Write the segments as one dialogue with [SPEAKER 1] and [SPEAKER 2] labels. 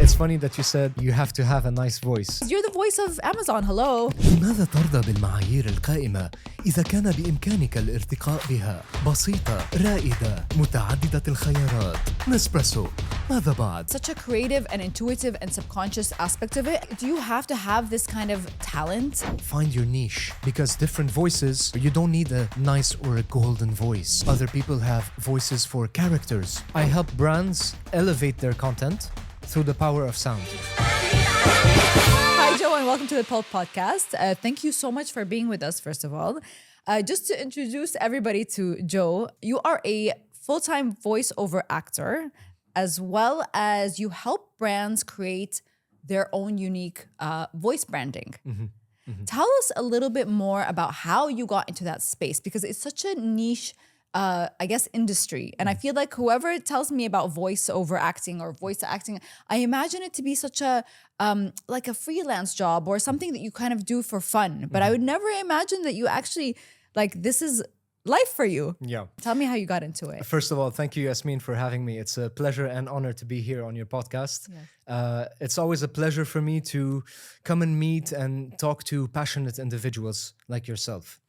[SPEAKER 1] It's funny that you said you have to have a nice voice.
[SPEAKER 2] You're the voice of Amazon. Hello.
[SPEAKER 3] لماذا ترضى بالمعايير القائمة إذا كان بإمكانك الارتقاء بها؟ بسيطة، رائدة، متعددة الخيارات. نسبرسو. ماذا بعد؟
[SPEAKER 2] Such a creative and intuitive and subconscious aspect of it. Do you have to have this kind of talent?
[SPEAKER 1] Find your niche, because different voices, you don't need a nice or a golden voice. Other people have voices for characters. I help brands elevate their content through the power of sound.
[SPEAKER 2] Hi, Joe, and welcome to the Pulp Podcast. Thank you so much for being with us, first of all. Just to introduce everybody to Joe, you are a full-time voiceover actor, as well as you help brands create their own unique voice branding. Tell us a little bit more about how you got into that space, because it's such a niche, industry. And I feel like whoever tells me about voiceover acting or voice acting, I imagine it to be such a like a freelance job or something that you kind of do for fun. But I would never imagine that you actually, like, this is life for you.
[SPEAKER 1] Yeah.
[SPEAKER 2] Tell me how you got into it.
[SPEAKER 1] First of all, thank you, Yasmin, for having me. It's a pleasure and honor to be here on your podcast. It's always a pleasure for me to come and meet and talk to passionate individuals like yourself.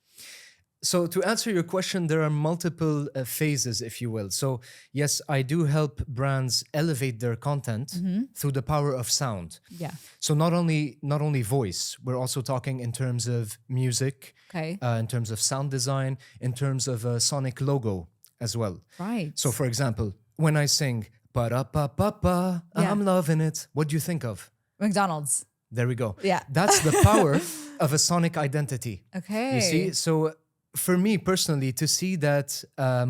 [SPEAKER 1] So to answer your question, there are multiple phases, if you will. So yes, I do help brands elevate their content through the power of sound.
[SPEAKER 2] Yeah.
[SPEAKER 1] So not only voice, we're also talking in terms of music,
[SPEAKER 2] Okay.
[SPEAKER 1] in terms of sound design, in terms of a sonic logo as well.
[SPEAKER 2] Right.
[SPEAKER 1] So for example, when I sing "Ba-da-pa-pa-pa,"
[SPEAKER 2] Yeah.
[SPEAKER 1] I'm loving it, what do you think of?
[SPEAKER 2] McDonald's.
[SPEAKER 1] There we go.
[SPEAKER 2] Yeah.
[SPEAKER 1] That's the power of a sonic identity.
[SPEAKER 2] Okay.
[SPEAKER 1] You see? So for me personally, to see that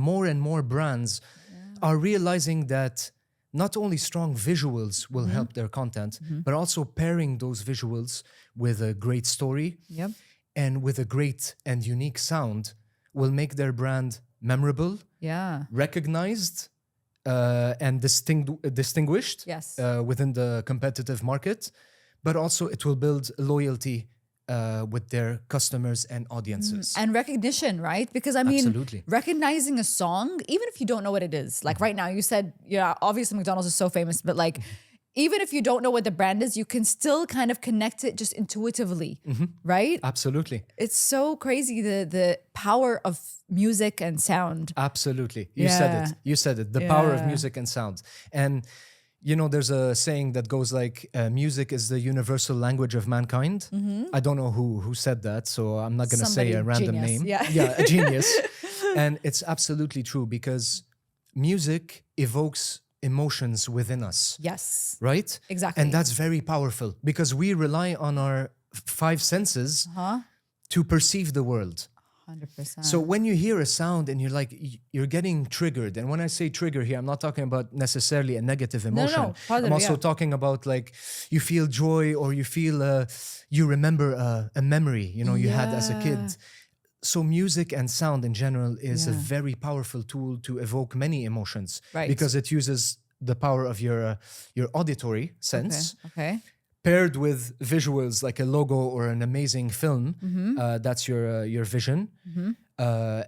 [SPEAKER 1] more and more brands are realizing that not only strong visuals will help their content, but also pairing those visuals with a great story
[SPEAKER 2] Yep.
[SPEAKER 1] and with a great and unique sound will make their brand memorable,
[SPEAKER 2] Yeah.
[SPEAKER 1] recognized, and distinguished
[SPEAKER 2] Yes.
[SPEAKER 1] within the competitive market, but also it will build loyalty with their customers and audiences.
[SPEAKER 2] And recognition, right? Because I mean,
[SPEAKER 1] Absolutely.
[SPEAKER 2] recognizing a song, even if you don't know what it is, like right now you said, yeah, obviously McDonald's is so famous, but like, even if you don't know what the brand is, you can still kind of connect it just intuitively, right?
[SPEAKER 1] Absolutely.
[SPEAKER 2] It's so crazy, the power of music and sound.
[SPEAKER 1] Absolutely. You said it. You said it. The power of
[SPEAKER 2] Yeah.
[SPEAKER 1] music and sound. And you know, there's a saying that goes like, music is the universal language of mankind. I don't know who said that, so I'm not going to say a
[SPEAKER 2] Somebody
[SPEAKER 1] random
[SPEAKER 2] genius,
[SPEAKER 1] name.
[SPEAKER 2] yeah.
[SPEAKER 1] A genius. And it's absolutely true, because music evokes emotions within us,
[SPEAKER 2] Yes,
[SPEAKER 1] right?
[SPEAKER 2] exactly.
[SPEAKER 1] And that's very powerful, because we rely on our five senses to perceive the world.
[SPEAKER 2] 100%.
[SPEAKER 1] So when you hear a sound and you're like, you're getting triggered. And when I say trigger here, I'm not talking about necessarily a negative emotion.
[SPEAKER 2] positive,
[SPEAKER 1] I'm also
[SPEAKER 2] yeah.
[SPEAKER 1] talking about like you feel joy, or you feel, you remember a memory, you know, you had as a kid. So music and sound in general is a very powerful tool to evoke many emotions,
[SPEAKER 2] Right.
[SPEAKER 1] because it uses the power of your auditory sense,
[SPEAKER 2] Okay.
[SPEAKER 1] paired with visuals like a logo or an amazing film. That's your vision.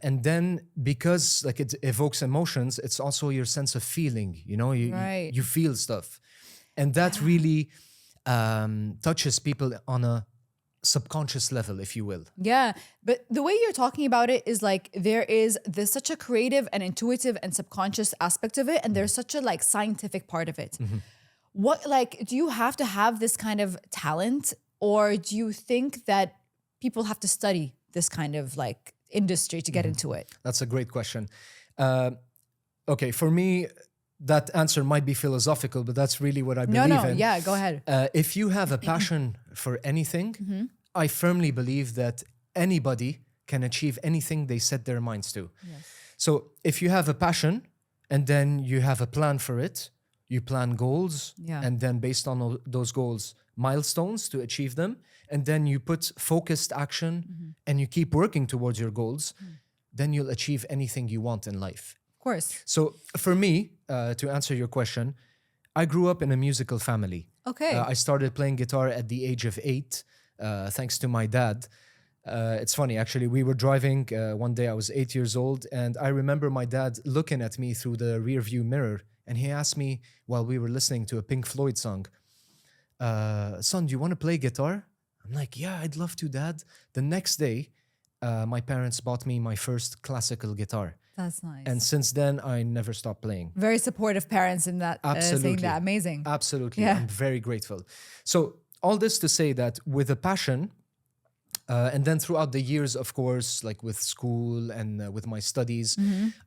[SPEAKER 1] And then because like it evokes emotions, it's also your sense of feeling, you know,
[SPEAKER 2] Right.
[SPEAKER 1] you feel stuff. And that really touches people on a subconscious level, if you will.
[SPEAKER 2] Yeah, but the way you're talking about it is like there's such a creative and intuitive and subconscious aspect of it, and there's such a like scientific part of it. What, like, do you have to have this kind of talent, or do you think that people have to study this kind of like industry to get into it?
[SPEAKER 1] That's a great question. Okay, for me, that answer might be philosophical, but that's really what I believe in.
[SPEAKER 2] Yeah, go ahead.
[SPEAKER 1] If you have a passion for anything, I firmly believe that anybody can achieve anything they set their minds to. So if you have a passion and then you have a plan for it, you plan goals,
[SPEAKER 2] Yeah.
[SPEAKER 1] and then based on those goals, milestones to achieve them, and then you put focused action and you keep working towards your goals, then you'll achieve anything you want in life.
[SPEAKER 2] Of course.
[SPEAKER 1] So for me, to answer your question, I grew up in a musical family.
[SPEAKER 2] Okay.
[SPEAKER 1] I started playing guitar at the age of 8, thanks to my dad. It's funny, actually. We were driving one day, I was 8 years old, and I remember my dad looking at me through the rear view mirror, and he asked me while we were listening to a Pink Floyd song, son, do you want to play guitar? I'm like, yeah, I'd love to, Dad. The next day, my parents bought me my first classical guitar.
[SPEAKER 2] That's nice.
[SPEAKER 1] And since then, I never stopped playing.
[SPEAKER 2] Very supportive parents in that, saying that. Amazing.
[SPEAKER 1] Absolutely.
[SPEAKER 2] Yeah.
[SPEAKER 1] I'm very grateful. So all this to say that with a passion, and then throughout the years, of course, like with school and with my studies,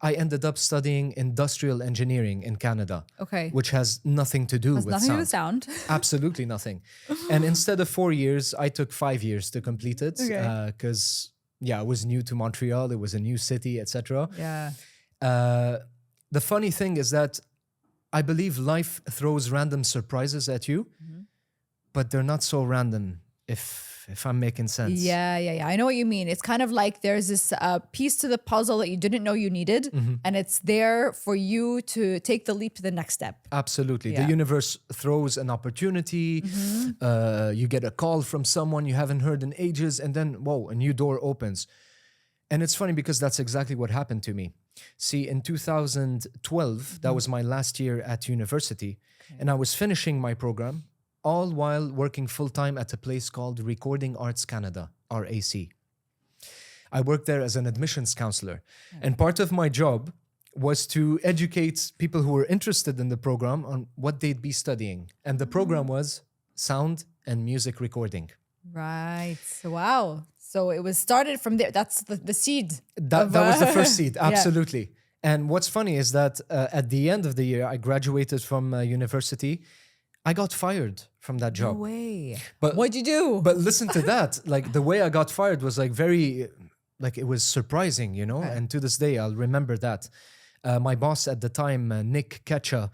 [SPEAKER 1] I ended up studying industrial engineering in Canada.
[SPEAKER 2] Okay.
[SPEAKER 1] Which has nothing to do with
[SPEAKER 2] Nothing to do with
[SPEAKER 1] sound.
[SPEAKER 2] sound.
[SPEAKER 1] Absolutely nothing. And instead of 4 years, I took 5 years to complete it.
[SPEAKER 2] Okay.
[SPEAKER 1] Because, I was new to Montreal. It was a new city, etc.
[SPEAKER 2] Yeah.
[SPEAKER 1] The funny thing is that I believe life throws random surprises at you, but they're not so random, if I'm making sense.
[SPEAKER 2] Yeah. I know what you mean. It's kind of like there's this piece to the puzzle that you didn't know you needed, and it's there for you to take the leap to the next step.
[SPEAKER 1] Absolutely.
[SPEAKER 2] Yeah.
[SPEAKER 1] The universe throws an opportunity. You get a call from someone you haven't heard in ages, and then, whoa, a new door opens. And it's funny because that's exactly what happened to me. See, in 2012, that was my last year at university, and I was finishing my program, all while working full-time at a place called Recording Arts Canada, RAC. I worked there as an admissions counselor, and part of my job was to educate people who were interested in the program on what they'd be studying. And the program was sound and music recording.
[SPEAKER 2] Right. Wow. So it was started from there. That's the seed.
[SPEAKER 1] That was the first seed, absolutely. And what's funny is that at the end of the year, I graduated from university. I got fired from that job.
[SPEAKER 2] No way.
[SPEAKER 1] But
[SPEAKER 2] what'd you do?
[SPEAKER 1] But listen to that. Like the way I got fired was like very, like it was surprising, you know? And to this day, I'll remember that. My boss at the time, Nick Ketcha,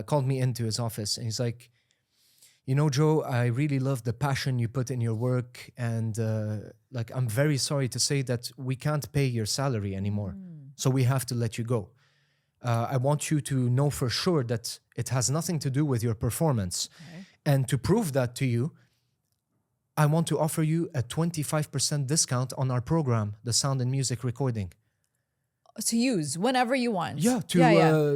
[SPEAKER 1] called me into his office and he's like, you know, Joe, I really love the passion you put in your work. And like, I'm very sorry to say that we can't pay your salary anymore. So we have to let you go. I want you to know for sure that it has nothing to do with your performance.
[SPEAKER 2] Okay.
[SPEAKER 1] And to prove that to you, I want to offer you a 25% discount on our program, the sound and music recording.
[SPEAKER 2] To use whenever you want.
[SPEAKER 1] Yeah,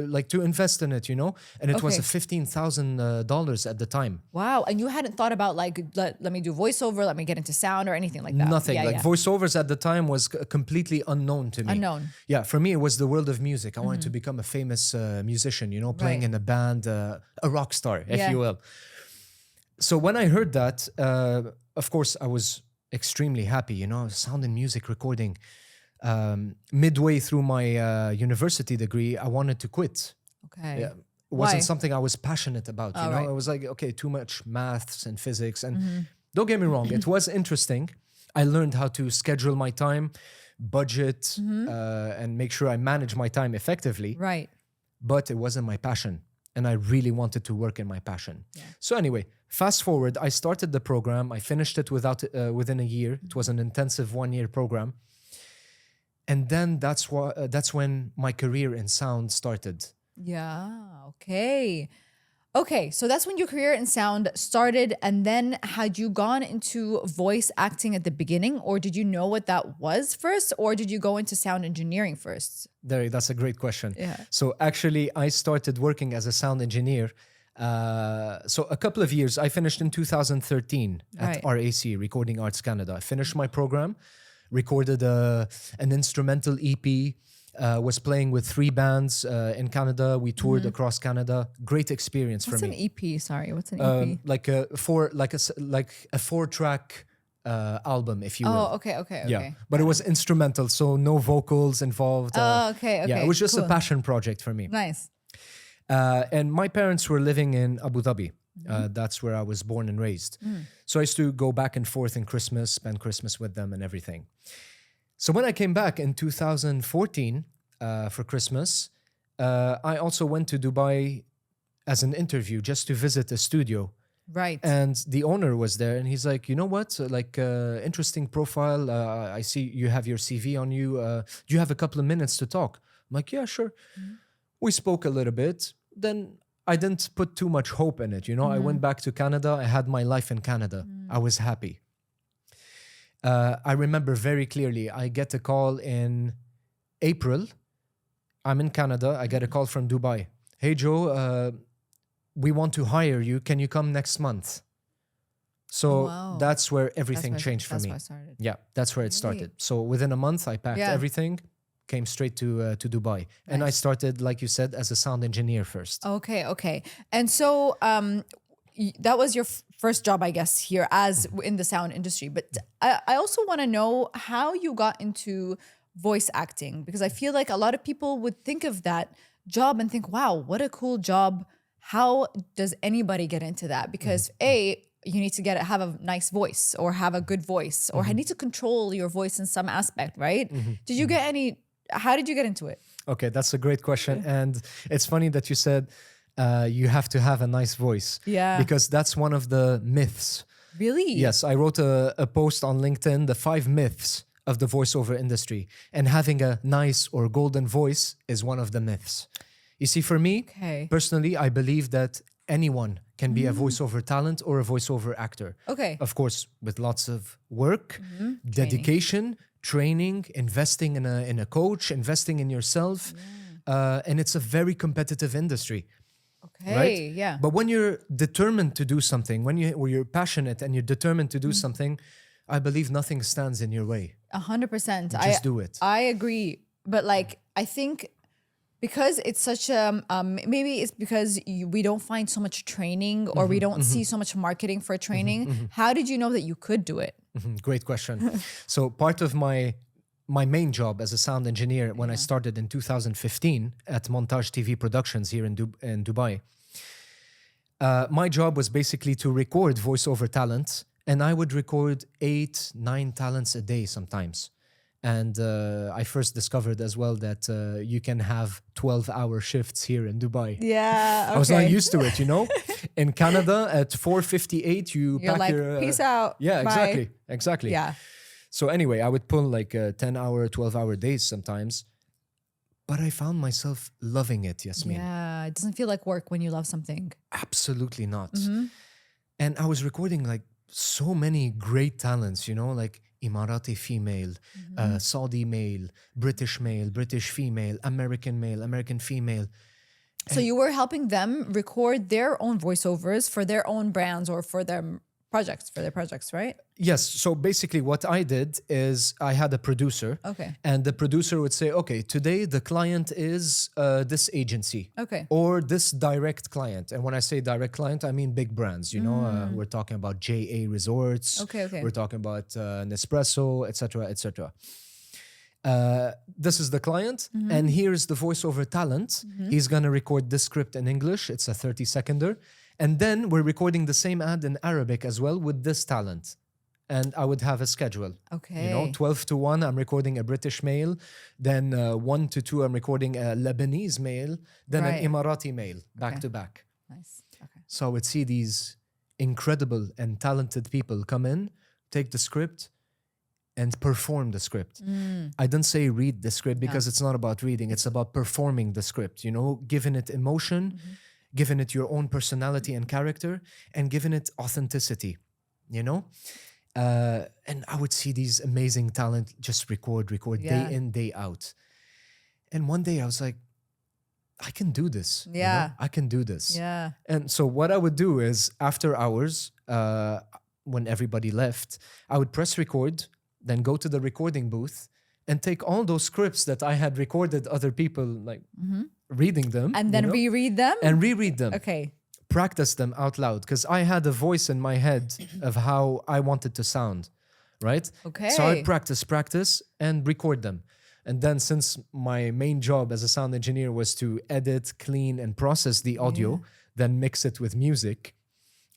[SPEAKER 1] like to invest in it, you know? And it was $15,000 at the time.
[SPEAKER 2] Wow. And you hadn't thought about like, let me do voiceover, let me get into sound or anything like that?
[SPEAKER 1] Nothing. Voiceovers at the time was completely unknown to me.
[SPEAKER 2] Unknown.
[SPEAKER 1] Yeah, for me, it was the world of music. I wanted to become a famous musician, you know, playing in a band, a rock star, if you will. So when I heard that, of course, I was extremely happy, you know, sound and music recording. Midway through my university degree, I wanted to quit.
[SPEAKER 2] Okay.
[SPEAKER 1] Yeah. It wasn't something I was passionate about, you know? It was like, okay, too much maths and physics. And don't get me wrong, it was interesting. I learned how to schedule my time, budget, and make sure I manage my time effectively.
[SPEAKER 2] Right.
[SPEAKER 1] But it wasn't my passion. And I really wanted to work in my passion. Yeah. So anyway, fast forward, I started the program. I finished it within a year. It was an intensive 1-year program. And then that's when my career in sound started.
[SPEAKER 2] Yeah. Okay. So that's when your career in sound started. And then had you gone into voice acting at the beginning, or did you know what that was first, or did you go into sound engineering first?
[SPEAKER 1] That's a great question.
[SPEAKER 2] Yeah.
[SPEAKER 1] So actually, I started working as a sound engineer. So a couple of years, I finished in 2013 at RAC, Recording Arts Canada. I finished my program. Recorded an instrumental EP, was playing with 3 bands in Canada. We toured across Canada. Great experience for me.
[SPEAKER 2] What's an EP? Sorry, what's an EP?
[SPEAKER 1] Like a 4-track album, if you will.
[SPEAKER 2] Oh, okay.
[SPEAKER 1] Yeah, but it was instrumental, so no vocals involved.
[SPEAKER 2] Okay.
[SPEAKER 1] Yeah, it was just a passion project for me.
[SPEAKER 2] Nice.
[SPEAKER 1] And my parents were living in Abu Dhabi. That's where I was born and raised. So I used to go back and forth in Christmas, spend Christmas with them and everything. So when I came back in 2014 for Christmas, I also went to Dubai as an interview just to visit a studio.
[SPEAKER 2] Right.
[SPEAKER 1] And the owner was there and he's like, you know what, interesting profile. I see you have your CV on you. Do you have a couple of minutes to talk? I'm like, yeah, sure. We spoke a little bit. Then I didn't put too much hope in it, you know. I went back to Canada. I had my life in Canada. I was happy. I remember very clearly, I get a call in April. I'm in Canada. I get a call from Dubai. Hey, Joe, we want to hire you. Can you come next month? So
[SPEAKER 2] wow.
[SPEAKER 1] that's where everything
[SPEAKER 2] where-
[SPEAKER 1] changed for
[SPEAKER 2] that's
[SPEAKER 1] me.
[SPEAKER 2] where it started.
[SPEAKER 1] Yeah, that's where it started. So within a month, I packed
[SPEAKER 2] Yeah.
[SPEAKER 1] everything, came straight to Dubai. And I started, like you said, as a sound engineer first.
[SPEAKER 2] Okay. And so that was your first job, I guess, here as in the sound industry. But I also want to know how you got into voice acting, because I feel like a lot of people would think of that job and think, wow, what a cool job. How does anybody get into that? Because you need to have a nice voice or have a good voice or need to control your voice in some aspect, right? Did you get how did you get into it?
[SPEAKER 1] Okay, that's a great question. And it's funny that you said you have to have a nice voice.
[SPEAKER 2] Yeah.
[SPEAKER 1] Because that's one of the myths.
[SPEAKER 2] Really?
[SPEAKER 1] Yes, I wrote a post on LinkedIn, the 5 myths of the voiceover industry. And having a nice or golden voice is one of the myths. You see, for me, personally, I believe that anyone can be a voiceover talent or a voiceover actor.
[SPEAKER 2] Okay.
[SPEAKER 1] Of course, with lots of work, dedication, training, investing in a coach, investing in yourself. And it's a very competitive industry.
[SPEAKER 2] Okay.
[SPEAKER 1] Right?
[SPEAKER 2] Yeah.
[SPEAKER 1] But when you're determined to do something, when you're passionate and you're determined to do something, I believe nothing stands in your way.
[SPEAKER 2] 100%.
[SPEAKER 1] Just do it.
[SPEAKER 2] I agree. But like, I think because it's such maybe it's because we don't find so much training or we don't see so much marketing for training. How did you know that you could do it?
[SPEAKER 1] Great question. So part of my main job as a sound engineer when I started in 2015 at Montage TV Productions here in Dubai, my job was basically to record voiceover talent, and I would record 8-9 talents a day sometimes. And I first discovered as well that you can have 12-hour shifts here in Dubai.
[SPEAKER 2] Yeah. Okay.
[SPEAKER 1] I was not used to it, you know? In Canada, at 4:58,
[SPEAKER 2] You're
[SPEAKER 1] pack
[SPEAKER 2] like,
[SPEAKER 1] your...
[SPEAKER 2] peace out.
[SPEAKER 1] Yeah,
[SPEAKER 2] Bye.
[SPEAKER 1] exactly.
[SPEAKER 2] Yeah.
[SPEAKER 1] So anyway, I would pull like 10-hour, 12-hour days sometimes. But I found myself loving it, Yasmin.
[SPEAKER 2] Yeah. It doesn't feel like work when you love something.
[SPEAKER 1] Absolutely not. And I was recording like so many great talents, you know, like Emirati female, Saudi male, British female, American female.
[SPEAKER 2] So you were helping them record their own voiceovers for their own brands or for their projects, right?
[SPEAKER 1] Yes. So basically what I did is I had a producer.
[SPEAKER 2] Okay.
[SPEAKER 1] And the producer would say, okay, today the client is this agency.
[SPEAKER 2] Okay.
[SPEAKER 1] Or this direct client. And when I say direct client, I mean big brands. You know, we're talking about JA Resorts.
[SPEAKER 2] Okay.
[SPEAKER 1] We're talking about Nespresso, etc., etc. This is the client, and here's the voiceover talent. He's gonna record this script in English. It's a 30-seconder. And then we're recording the same ad in Arabic as well with this talent. And I would have a schedule.
[SPEAKER 2] Okay.
[SPEAKER 1] You know, 12 to 1, I'm recording a British male. Then 1 to 2, I'm recording a Lebanese male. Then
[SPEAKER 2] Right.
[SPEAKER 1] an Emirati male, back to back.
[SPEAKER 2] Nice. Okay.
[SPEAKER 1] So I would see these incredible and talented people come in, take the script, and perform the script. I don't say read the script because it's not about reading. It's about performing the script, you know, giving it emotion, giving it your own personality and character, and giving it authenticity, you know? And I would see these amazing talent just record day in, day out. And one day I was like, I can do this. you know? I can do this.
[SPEAKER 2] Yeah.
[SPEAKER 1] And so what I would do is after hours, when everybody left, I would press record, then go to the recording booth and take all those scripts that I had recorded other people like reading them.
[SPEAKER 2] And then reread them?
[SPEAKER 1] And reread them.
[SPEAKER 2] Okay.
[SPEAKER 1] Practice them out loud because I had a voice in my head of how I wanted to sound, right?
[SPEAKER 2] Okay.
[SPEAKER 1] So I'd practice and record them. And then since my main job as a sound engineer was to edit, clean, and process the audio, then mix it with music,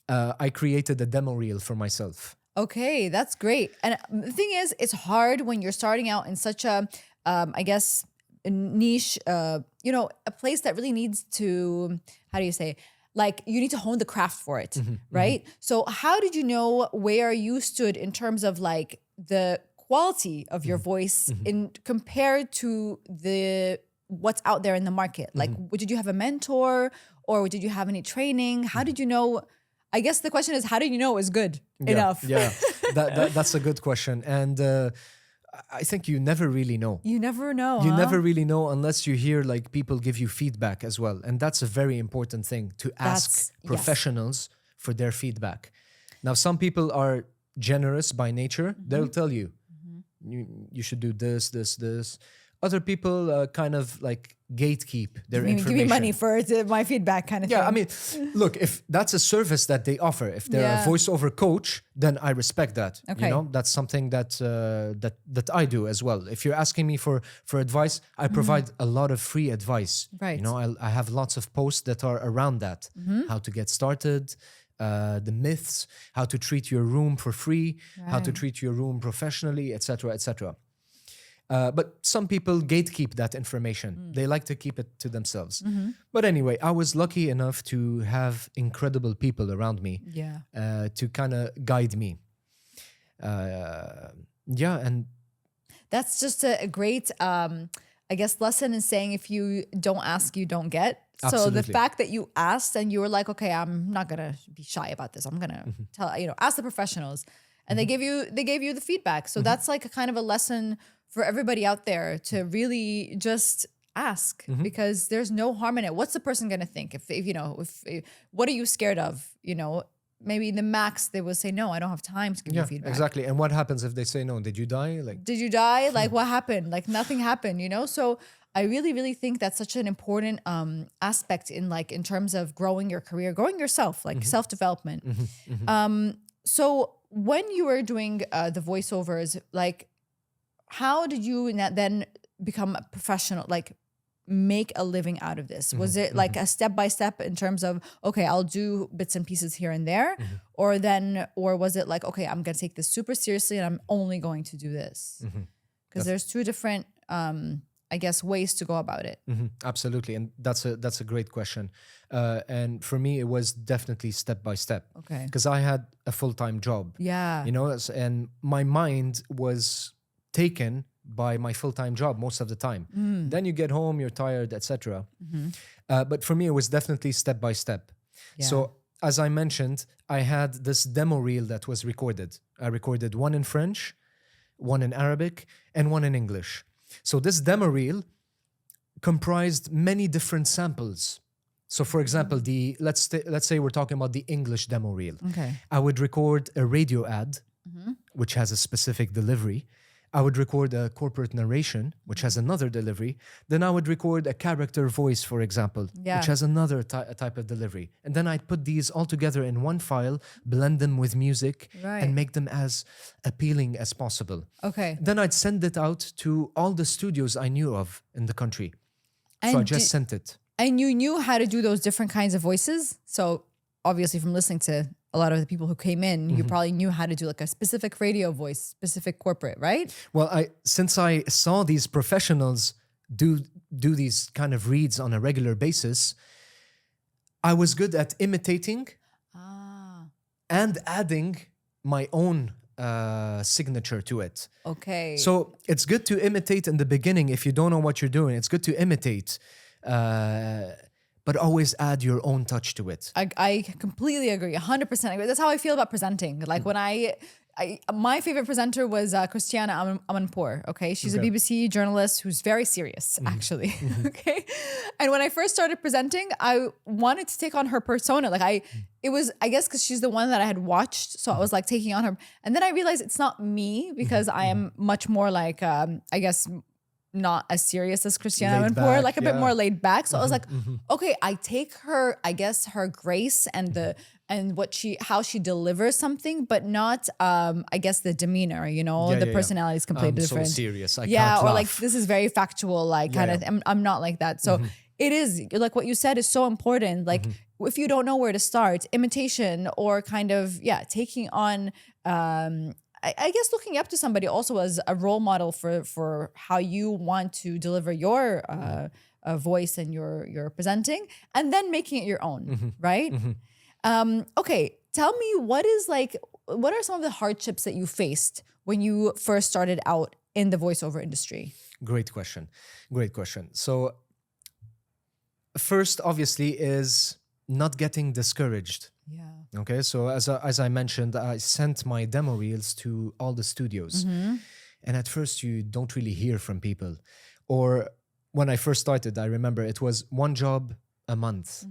[SPEAKER 1] I created a demo reel for myself.
[SPEAKER 2] Okay, that's great. And the thing is, it's hard when you're starting out in such a, I guess, a niche, you know, a place that really needs to, how do you say, like you need to hone the craft for it, right? So how did you know where you stood in terms of like the quality of your voice in compared to the what's out there in the market? Like, did you have a mentor or did you have any training? How did you know? I guess the question is, how did you know it was good enough?
[SPEAKER 1] Yeah, that's a good question. And I think you never really know.
[SPEAKER 2] You never know.
[SPEAKER 1] You
[SPEAKER 2] huh?
[SPEAKER 1] never really know unless you hear like people give you feedback as well. And that's a very important thing, to ask
[SPEAKER 2] Yes.
[SPEAKER 1] professionals for their feedback. Now, some people are generous by nature. They'll tell you, you should do this. Other people kind of like gatekeep their
[SPEAKER 2] Give
[SPEAKER 1] information.
[SPEAKER 2] me money for my feedback kind of
[SPEAKER 1] Yeah,
[SPEAKER 2] thing.
[SPEAKER 1] I mean, look, if that's a service that they offer, if they're
[SPEAKER 2] Yeah.
[SPEAKER 1] a voiceover coach, then I respect that.
[SPEAKER 2] Okay.
[SPEAKER 1] You know, that's something that that I do as well. If you're asking me for advice, I provide a lot of free advice.
[SPEAKER 2] Right.
[SPEAKER 1] You know, I have lots of posts that are around that. How to get started, the myths, how to treat your room for free, how to
[SPEAKER 2] Right.
[SPEAKER 1] treat your room professionally, etc., etc. But some people gatekeep that information. They like to keep it to themselves. But anyway, I was lucky enough to have incredible people around me
[SPEAKER 2] Yeah.
[SPEAKER 1] to kind of guide me. Yeah, and
[SPEAKER 2] That's just a great, I guess, lesson in saying if you don't ask, you don't get. So the
[SPEAKER 1] Absolutely.
[SPEAKER 2] fact that you asked and you were like, okay, I'm not gonna be shy about this. I'm gonna tell, ask the professionals, and they gave you the feedback. So that's like a kind of a lesson for everybody out there to really just ask, because there's no harm in it. What's the person gonna think? If what are you scared of? Maybe the max they will say, no, I don't have time to give you
[SPEAKER 1] yeah,
[SPEAKER 2] feedback.
[SPEAKER 1] exactly. And what happens if they say no? Did you die? Like,
[SPEAKER 2] Did you die? Like, what happened? Like, nothing happened, So I really, really think that's such an important aspect in terms of growing your career, growing yourself, like self-development. So when you were doing the voiceovers, like, how did you then become a professional, like make a living out of this? Was it like a step-by-step in terms of, okay, I'll do bits and pieces here and there, or was it like, okay, I'm gonna take this super seriously and I'm only going to do this? Because there's two different I guess ways to go about it.
[SPEAKER 1] absolutely, and that's a great question. And for me, it was definitely step by step.
[SPEAKER 2] Okay.
[SPEAKER 1] Because I had a full-time job.
[SPEAKER 2] Yeah.
[SPEAKER 1] And my mind was taken by my full-time job most of the time. Then you get home, you're tired, etc. But for me, it was definitely step by step.
[SPEAKER 2] Yeah.
[SPEAKER 1] So as I mentioned, I had this demo reel that was recorded. I recorded one in French, one in Arabic, and one in English. So this demo reel comprised many different samples. So for example, let's say we're talking about the English demo reel.
[SPEAKER 2] Okay.
[SPEAKER 1] I would record a radio ad, which has a specific delivery. I would record a corporate narration, which has another delivery. Then I would record a character voice, for example,
[SPEAKER 2] Yeah.
[SPEAKER 1] which has another type of delivery. And then I'd put these all together in one file, blend them with music,
[SPEAKER 2] Right.
[SPEAKER 1] and make them as appealing as possible.
[SPEAKER 2] Okay.
[SPEAKER 1] Then I'd send it out to all the studios I knew of in the country. So I
[SPEAKER 2] And
[SPEAKER 1] just sent it.
[SPEAKER 2] And you knew how to do those different kinds of voices. So obviously from listening to a lot of the people who came in, you probably knew how to do like a specific radio voice, specific corporate, right?
[SPEAKER 1] Well, since I saw these professionals do these kind of reads on a regular basis, I was good at imitating and adding my own signature to it.
[SPEAKER 2] Okay.
[SPEAKER 1] So it's good to imitate in the beginning if you don't know what you're doing. It's good to imitate, but always add your own touch to it.
[SPEAKER 2] I completely agree, 100% agree. That's how I feel about presenting. Like when my favorite presenter was Christiana Amanpour. Okay, she's a BBC journalist who's very serious, actually. Okay, and when I first started presenting, I wanted to take on her persona. Like it was, I guess, because she's the one that I had watched, so I was like taking on her. And then I realized it's not me because I am much more like, I guess, not as serious as Christiana
[SPEAKER 1] Laid
[SPEAKER 2] Amanpour,
[SPEAKER 1] back,
[SPEAKER 2] like a bit
[SPEAKER 1] yeah.
[SPEAKER 2] more laid back. So I was like, okay, I take her, I guess, her grace and how she delivers something, but not, I guess, the demeanor. The personality is completely
[SPEAKER 1] I'm
[SPEAKER 2] different.
[SPEAKER 1] so serious. I
[SPEAKER 2] Yeah,
[SPEAKER 1] can't
[SPEAKER 2] or
[SPEAKER 1] laugh.
[SPEAKER 2] like this is very factual, like kind of. I'm not like that. So it is like what you said is so important. Like if you don't know where to start, imitation or kind of taking on. I guess looking up to somebody also as a role model for how you want to deliver your voice and your presenting, and then making it your own, right? Okay, tell me what are some of the hardships that you faced when you first started out in the voiceover industry?
[SPEAKER 1] Great question. So first, obviously, is not getting discouraged.
[SPEAKER 2] Yeah.
[SPEAKER 1] Okay, so as I mentioned, I sent my demo reels to all the studios. And at first you don't really hear from people. Or when I first started, I remember it was one job a month.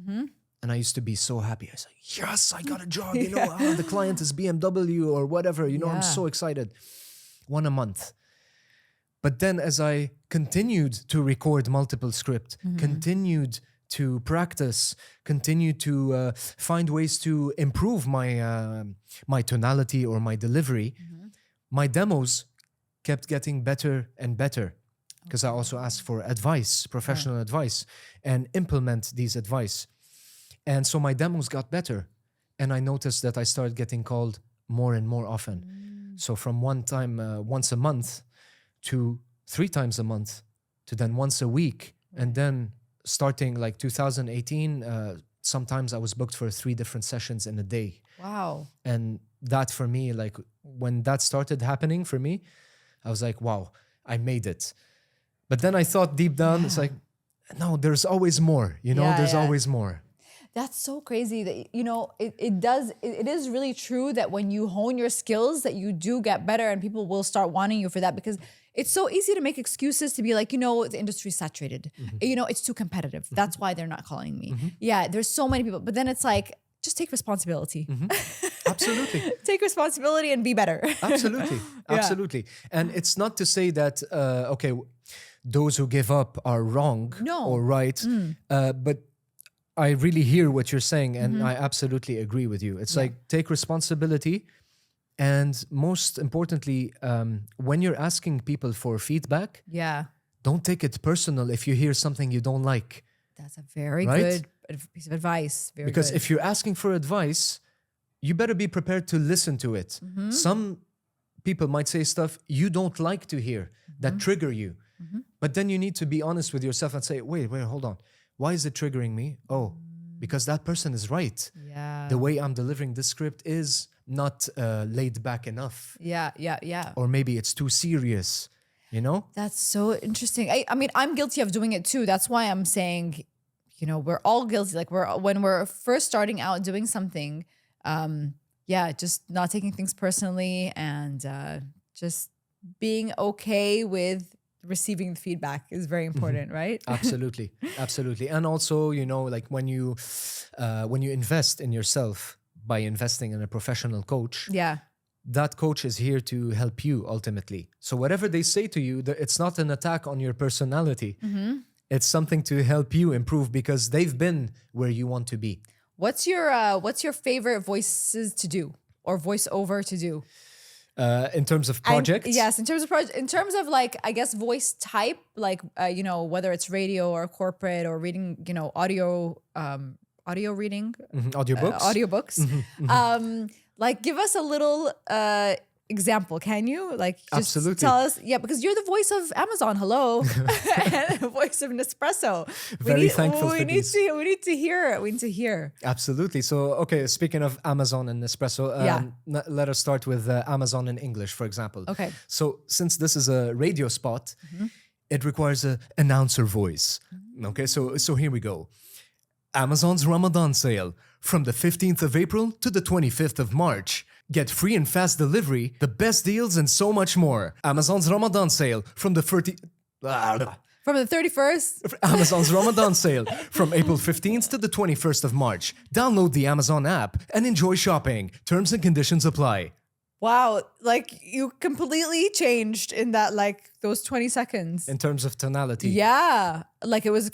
[SPEAKER 1] And I used to be so happy. I was like, yes, I got a job. You know, the client is BMW or whatever. You know, I'm so excited. One a month. But then as I continued to record multiple scripts, continued to practice, continued to find ways to improve my my tonality or my delivery, my demos kept getting better and better because I also asked for advice, professional advice, and implement these advice. And so my demos got better. And I noticed that I started getting called more and more often. So from one time, once a month, to 3 times a month, to then once a week. And then starting like 2018, sometimes I was booked for 3 different sessions in a day.
[SPEAKER 2] Wow.
[SPEAKER 1] And that for me, like when that started happening for me, I was like, wow, I made it. But then I thought deep down, it's like, no, there's always more, you know, there's always more.
[SPEAKER 2] That's so crazy that, you know, it is really true that when you hone your skills that you do get better and people will start wanting you for that, because it's so easy to make excuses to be like, you know, the industry's saturated. You know, it's too competitive. That's why they're not calling me. Yeah, there's so many people. But then it's like, just take responsibility.
[SPEAKER 1] Absolutely.
[SPEAKER 2] Take responsibility and be better.
[SPEAKER 1] Absolutely. Absolutely. And it's not to say that, okay, those who give up are wrong or right. But I really hear what you're saying, and I absolutely agree with you. It's like, take responsibility. And most importantly, when you're asking people for feedback, don't take it personal if you hear something you don't like.
[SPEAKER 2] That's a very good piece of advice.
[SPEAKER 1] Because if you're asking for advice, you better be prepared to listen to it. Some people might say stuff you don't like to hear that trigger you. But then you need to be honest with yourself and say, wait, hold on. Why is it triggering me? Oh, because that person is right. The way I'm delivering this script is not laid back enough. Or maybe it's too serious, you know?
[SPEAKER 2] That's so interesting. I mean, I'm guilty of doing it too. That's why I'm saying, you know, we're all guilty. Like when we're first starting out doing something, just not taking things personally and just being okay with receiving the feedback is very important, right?
[SPEAKER 1] Absolutely. And also, you know, like when you invest in yourself by investing in a professional coach, that coach is here to help you ultimately. So whatever they say to you, it's not an attack on your personality. It's something to help you improve because they've been where you want to be.
[SPEAKER 2] What's your favorite voices to do or voiceover to do?
[SPEAKER 1] In terms of projects?
[SPEAKER 2] Yes, in terms of project, in terms of like, I guess, voice type, like, you know, whether it's radio or corporate or reading, you know, audio reading. Audiobooks. Like, give us a little example, can you? Like, just
[SPEAKER 1] Absolutely.
[SPEAKER 2] tell us, because you're the voice of Amazon, hello, and the voice of Nespresso.
[SPEAKER 1] Very thankful for these.
[SPEAKER 2] We need to hear.
[SPEAKER 1] Absolutely. So, okay, speaking of Amazon and Nespresso, let us start with Amazon in English, for example.
[SPEAKER 2] Okay.
[SPEAKER 1] So, since this is a radio spot, it requires an announcer voice. Okay, so here we go. Amazon's Ramadan sale from the 15th of April to the 25th of March. Get free and fast delivery, the best deals, and so much more. Amazon's Ramadan sale from the
[SPEAKER 2] 31st.
[SPEAKER 1] Amazon's Ramadan sale from April 15th to the 21st of March. Download the Amazon app and enjoy shopping. Terms and conditions apply.
[SPEAKER 2] Wow, like you completely changed in that, like those 20 seconds.
[SPEAKER 1] In terms of tonality.
[SPEAKER 2] Yeah, like it was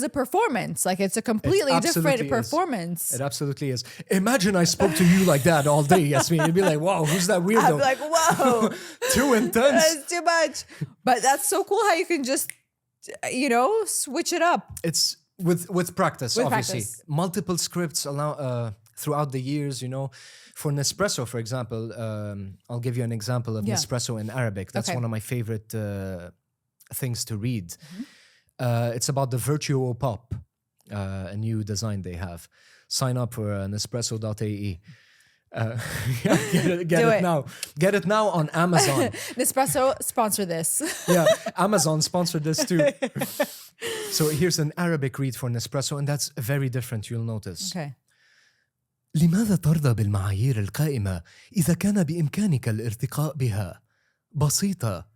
[SPEAKER 2] a performance. Like it's a completely different performance.
[SPEAKER 1] It absolutely is. Imagine I spoke to you like that all day, Yasmin. You'd be like, wow, who's that weirdo?
[SPEAKER 2] I'm like, whoa.
[SPEAKER 1] Too intense.
[SPEAKER 2] That's too much. But that's so cool how you can just, you know, switch it up.
[SPEAKER 1] It's with practice, obviously. Multiple scripts allow throughout the years, you know. For Nespresso, for example, I'll give you an example of Nespresso in Arabic. That's one of my favorite things to read. It's about the Virtuo Pop, a new design they have. Sign up for Nespresso.ae. Get it now. Get it now on Amazon.
[SPEAKER 2] Nespresso, sponsor this.
[SPEAKER 1] Amazon sponsored this too. So here's an Arabic read for Nespresso, and that's very different, you'll notice.
[SPEAKER 2] Okay.
[SPEAKER 3] لماذا ترضى بالمعايير القائمة إذا كان بإمكانك الارتقاء بها؟ بسيطة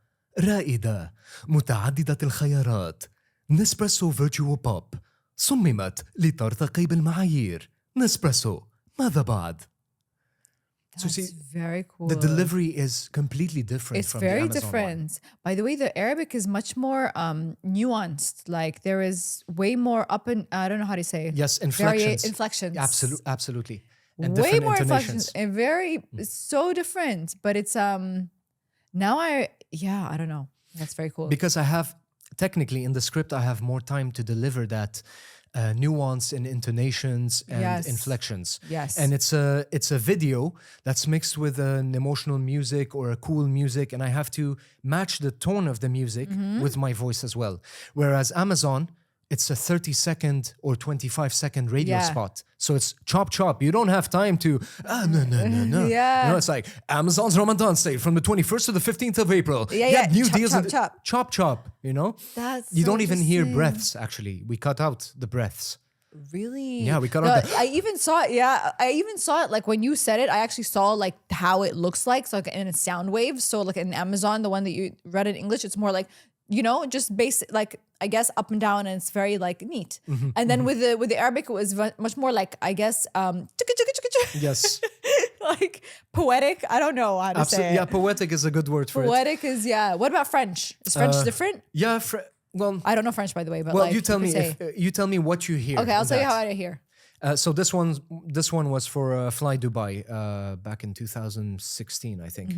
[SPEAKER 3] رائدة متعددة الخيارات. نسبرسو فيرتشوال بوب صممت لترتقي بالمعايير. نسبرسو ماذا بعد؟
[SPEAKER 1] So you
[SPEAKER 2] That's
[SPEAKER 1] see,
[SPEAKER 2] very cool.
[SPEAKER 1] the delivery is completely different
[SPEAKER 2] It's
[SPEAKER 1] from
[SPEAKER 2] very
[SPEAKER 1] the Amazon
[SPEAKER 2] different.
[SPEAKER 1] one.
[SPEAKER 2] By the way, the Arabic is much more nuanced. Like there is way more up and I don't know how to say.
[SPEAKER 1] Yes, inflections.
[SPEAKER 2] Inflections.
[SPEAKER 1] Absolutely. And
[SPEAKER 2] Way
[SPEAKER 1] different
[SPEAKER 2] more
[SPEAKER 1] intonations.
[SPEAKER 2] inflections and very it's so different. But it's now I don't know. That's very cool.
[SPEAKER 1] Because I have, technically in the script, I have more time to deliver that nuance in intonations and
[SPEAKER 2] Yes.
[SPEAKER 1] inflections.
[SPEAKER 2] Yes.
[SPEAKER 1] And it's a video that's mixed with an emotional music or a cool music, and I have to match the tone of the music with my voice as well. Whereas Amazon, it's a 30-second or 25-second radio
[SPEAKER 2] Yeah.
[SPEAKER 1] spot. So it's chop. You don't have time to, no.
[SPEAKER 2] Yeah.
[SPEAKER 1] You know, it's like Amazon's Ramadan sale from the 21st to the 15th of April.
[SPEAKER 2] Yeah.
[SPEAKER 1] New
[SPEAKER 2] Chop,
[SPEAKER 1] deals.
[SPEAKER 2] chop.
[SPEAKER 1] You know?
[SPEAKER 2] That's
[SPEAKER 1] You
[SPEAKER 2] so
[SPEAKER 1] don't even hear
[SPEAKER 2] interesting.
[SPEAKER 1] breaths, actually. We cut out the breaths.
[SPEAKER 2] Really?
[SPEAKER 1] Yeah, we cut
[SPEAKER 2] No,
[SPEAKER 1] out the...
[SPEAKER 2] I even saw it. Yeah, I even saw it. Like when you said it, I actually saw like how it looks like. So like in a sound waves. So like in Amazon, the one that you read in English, it's more like, you know, just basic, like I guess up and down, and it's very like neat. And then with the Arabic, it was much more like I guess
[SPEAKER 1] Yes.
[SPEAKER 2] like poetic. I don't know how to say it.
[SPEAKER 1] Yeah, poetic is a good word for it.
[SPEAKER 2] Poetic is What about French? Is French different?
[SPEAKER 1] Yeah, well,
[SPEAKER 2] I don't know French, by the way. But
[SPEAKER 1] well,
[SPEAKER 2] like,
[SPEAKER 1] you tell me
[SPEAKER 2] could say.
[SPEAKER 1] you tell me what you hear.
[SPEAKER 2] Okay, I'll
[SPEAKER 1] in
[SPEAKER 2] tell you
[SPEAKER 1] that.
[SPEAKER 2] how I hear.
[SPEAKER 1] So this one was for Fly Dubai back in 2016, I think.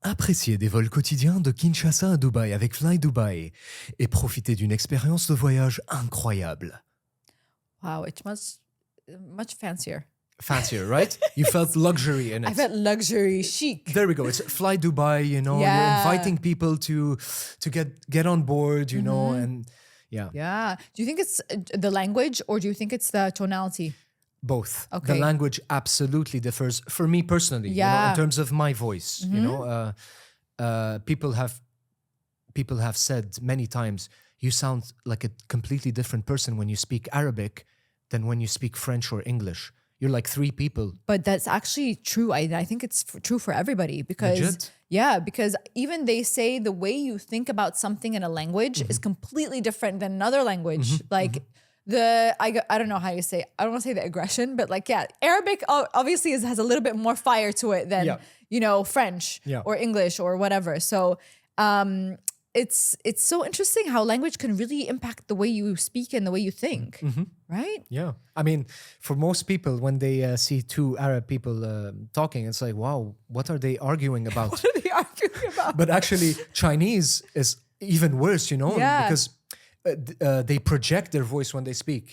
[SPEAKER 3] Appréciez des vols quotidiens de Kinshasa à Dubaï avec Fly Dubai et profitez d'une expérience de voyage incroyable.
[SPEAKER 2] Wow, it's much fancier.
[SPEAKER 1] Fancier, right? You felt luxury in it.
[SPEAKER 2] I felt luxury, chic.
[SPEAKER 1] There we go. It's Fly Dubai, you know,
[SPEAKER 2] Yeah.
[SPEAKER 1] you're inviting people to get on board, you know, and yeah,
[SPEAKER 2] Yeah. Do you think it's the language or do you think it's the tonality?
[SPEAKER 1] both.
[SPEAKER 2] Okay.
[SPEAKER 1] The language absolutely differs for me personally, you know,
[SPEAKER 2] Yeah.
[SPEAKER 1] in terms of my voice, you know, people have said many times, you sound like a completely different person when you speak Arabic than when you speak French or English. You're like three people.
[SPEAKER 2] But that's actually true. I think it's true for everybody because
[SPEAKER 1] Legit?
[SPEAKER 2] because even they say the way you think about something in a language is completely different than another language. Like I don't know how you say, I don't want to say the aggression, but like, yeah, Arabic obviously has a little bit more fire to it than,
[SPEAKER 1] Yeah.
[SPEAKER 2] you know, French
[SPEAKER 1] Yeah.
[SPEAKER 2] or English or whatever. So, it's so interesting how language can really impact the way you speak and the way you think, right?
[SPEAKER 1] Yeah. I mean, for most people, when they see two Arab people talking, it's like, wow, what are they arguing about?
[SPEAKER 2] What are they arguing about?
[SPEAKER 1] But actually, Chinese is even worse, you know,
[SPEAKER 2] Yeah.
[SPEAKER 1] because they project their voice when they speak.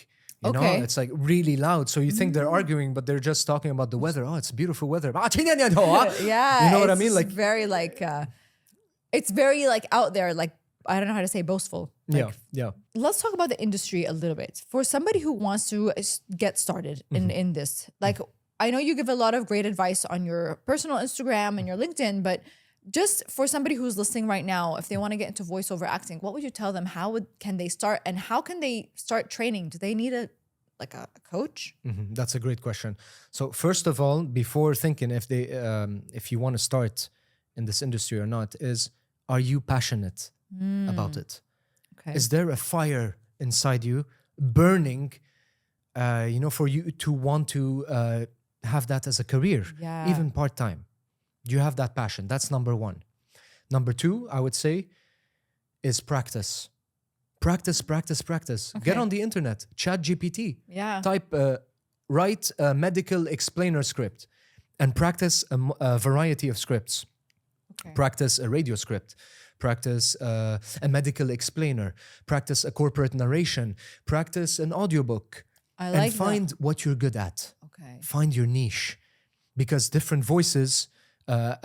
[SPEAKER 1] You know,
[SPEAKER 2] Okay.
[SPEAKER 1] it's like really loud. So you think they're arguing, but they're just talking about the weather. Oh, it's beautiful weather. Yeah.
[SPEAKER 2] Yeah,
[SPEAKER 1] You know what I
[SPEAKER 2] it's
[SPEAKER 1] mean? Like,
[SPEAKER 2] very like it's very like out there, like I don't know how to say boastful. Like,
[SPEAKER 1] yeah.
[SPEAKER 2] let's talk about the industry a little bit. For somebody who wants to get started in this, like I know you give a lot of great advice on your personal Instagram and your LinkedIn, but just for somebody who's listening right now, if they want to get into voiceover acting, what would you tell them? Can they start, and how can they start training? Do they need a coach?
[SPEAKER 1] That's a great question. So first of all, before thinking if you want to start in this industry or not, are you passionate about it?
[SPEAKER 2] Okay.
[SPEAKER 1] Is there a fire inside you burning, for you to want to have that as a career,
[SPEAKER 2] Yeah.
[SPEAKER 1] even part-time? Do you have that passion? That's number one. Number two, I would say, is practice. Practice. Get on the internet, chat GPT.
[SPEAKER 2] Yeah.
[SPEAKER 1] Type, write a medical explainer script and practice a variety of scripts.
[SPEAKER 2] Okay.
[SPEAKER 1] Practice a radio script, practice a medical explainer, practice a corporate narration, practice an audiobook,
[SPEAKER 2] I
[SPEAKER 1] and
[SPEAKER 2] like
[SPEAKER 1] find what you're good at.
[SPEAKER 2] Okay.
[SPEAKER 1] Find your niche, because different voices,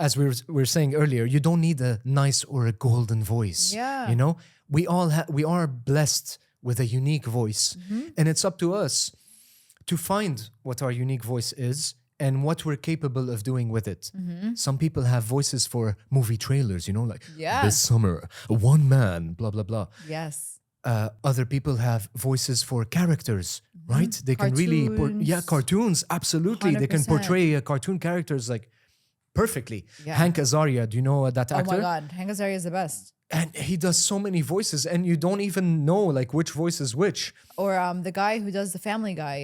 [SPEAKER 1] as we were saying earlier, you don't need a nice or a golden voice.
[SPEAKER 2] Yeah.
[SPEAKER 1] You know, we are blessed with a unique voice, and it's up to us to find what our unique voice is and what we're capable of doing with it. Some people have voices for movie trailers, you know, like
[SPEAKER 2] Yeah.
[SPEAKER 1] this summer, one man, blah, blah, blah.
[SPEAKER 2] Yes.
[SPEAKER 1] Other people have voices for characters, right? They can really,
[SPEAKER 2] Cartoons.
[SPEAKER 1] cartoons, absolutely. They can
[SPEAKER 2] 100%.
[SPEAKER 1] portray cartoon characters like perfectly.
[SPEAKER 2] Yeah.
[SPEAKER 1] Hank Azaria, do you know that
[SPEAKER 2] Oh
[SPEAKER 1] actor?
[SPEAKER 2] my God, Hage is the best.
[SPEAKER 1] And he does so many voices, and you don't even know like which voice is which.
[SPEAKER 2] Or the guy who does the Family Guy,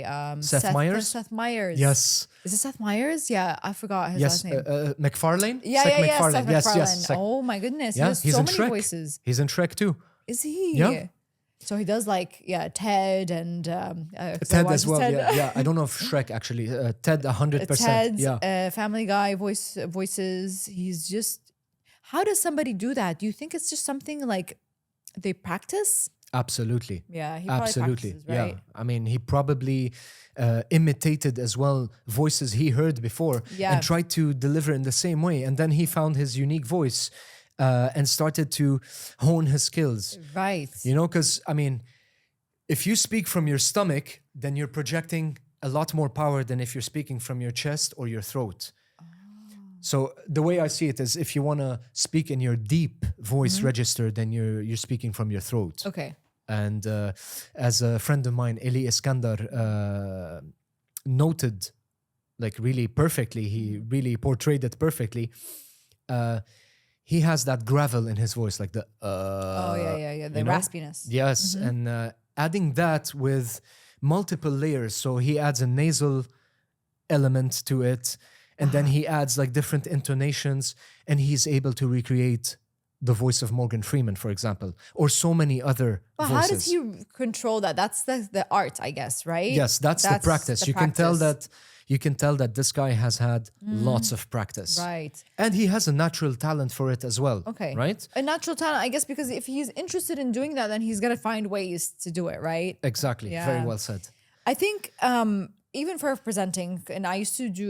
[SPEAKER 1] Seth Meyers?
[SPEAKER 2] Seth Meyers.
[SPEAKER 1] Yes.
[SPEAKER 2] Is it Seth Meyers? Yeah, I forgot his
[SPEAKER 1] Yes,
[SPEAKER 2] last name.
[SPEAKER 1] MacFarlane?
[SPEAKER 2] Yeah,
[SPEAKER 1] Seth
[SPEAKER 2] Seth
[SPEAKER 1] MacFarlane. Yes,
[SPEAKER 2] MacFarlane.
[SPEAKER 1] yes.
[SPEAKER 2] Oh my goodness,
[SPEAKER 1] Yeah,
[SPEAKER 2] he does
[SPEAKER 1] he's
[SPEAKER 2] so
[SPEAKER 1] in
[SPEAKER 2] many
[SPEAKER 1] Shrek.
[SPEAKER 2] voices.
[SPEAKER 1] He's in Shrek too.
[SPEAKER 2] Is he?
[SPEAKER 1] Yeah.
[SPEAKER 2] So he does like Ted and 'cause I
[SPEAKER 1] Ted
[SPEAKER 2] watched
[SPEAKER 1] as well.
[SPEAKER 2] Ted.
[SPEAKER 1] Yeah. I don't know if Shrek actually. Ted 100%.
[SPEAKER 2] Ted's
[SPEAKER 1] Yeah.
[SPEAKER 2] Family Guy voices. He's just. How does somebody do that? Do you think it's just something like they practice?
[SPEAKER 1] Absolutely.
[SPEAKER 2] Yeah, he probably
[SPEAKER 1] Absolutely.
[SPEAKER 2] practices, right?
[SPEAKER 1] Yeah. I mean, he probably imitated as well voices he heard before
[SPEAKER 2] Yeah.
[SPEAKER 1] and tried to deliver in the same way. And then he found his unique voice and started to hone his skills.
[SPEAKER 2] Right.
[SPEAKER 1] You know, because I mean, if you speak from your stomach, then you're projecting a lot more power than if you're speaking from your chest or your throat. So the way I see it is, if you want to speak in your deep voice register, then you're speaking from your throat.
[SPEAKER 2] Okay.
[SPEAKER 1] And as a friend of mine, Eli Iskandar, noted, like really perfectly, he really portrayed it perfectly. He has that gravel in his voice, like the
[SPEAKER 2] Oh yeah. The
[SPEAKER 1] you know?
[SPEAKER 2] raspiness.
[SPEAKER 1] Yes, and adding that with multiple layers. So he adds a nasal element to it, and then he adds like different intonations, and he's able to recreate the voice of Morgan Freeman, for example, or so many other
[SPEAKER 2] But
[SPEAKER 1] voices.
[SPEAKER 2] how does he control that? That's the art, I guess, right?
[SPEAKER 1] Yes, that's the practice.
[SPEAKER 2] the
[SPEAKER 1] You can tell
[SPEAKER 2] practice.
[SPEAKER 1] that this guy has had lots of practice.
[SPEAKER 2] Right.
[SPEAKER 1] And he has a natural talent for it as well.
[SPEAKER 2] Okay.
[SPEAKER 1] Right?
[SPEAKER 2] A natural talent, I guess, because if he's interested in doing that, then he's gonna find ways to do it, right?
[SPEAKER 1] Exactly.
[SPEAKER 2] Yeah.
[SPEAKER 1] Very well said.
[SPEAKER 2] I think even for presenting, and I used to do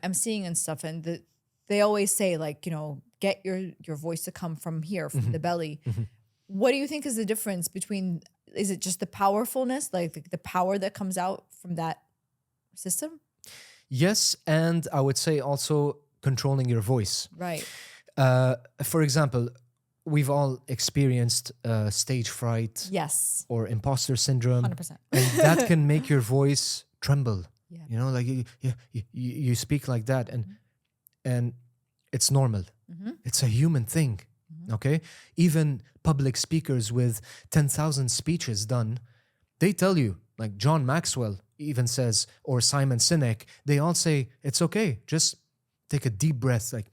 [SPEAKER 2] emceeing and stuff, and they always say like, get your voice to come from here, from the belly. What do you think is the difference between? Is it just the powerfulness, like the power that comes out from that system?
[SPEAKER 1] Yes, and I would say also controlling your voice.
[SPEAKER 2] Right.
[SPEAKER 1] For example, we've all experienced stage fright
[SPEAKER 2] Yes.
[SPEAKER 1] or imposter syndrome,
[SPEAKER 2] 100%.
[SPEAKER 1] and that can make your voice tremble.
[SPEAKER 2] Yeah.
[SPEAKER 1] You know, like you speak like that, and it's normal. It's a human thing. Okay, even public speakers with 10,000 speeches done, they tell you, like John Maxwell even says, or Simon Sinek, they all say it's okay. Just take a deep breath, like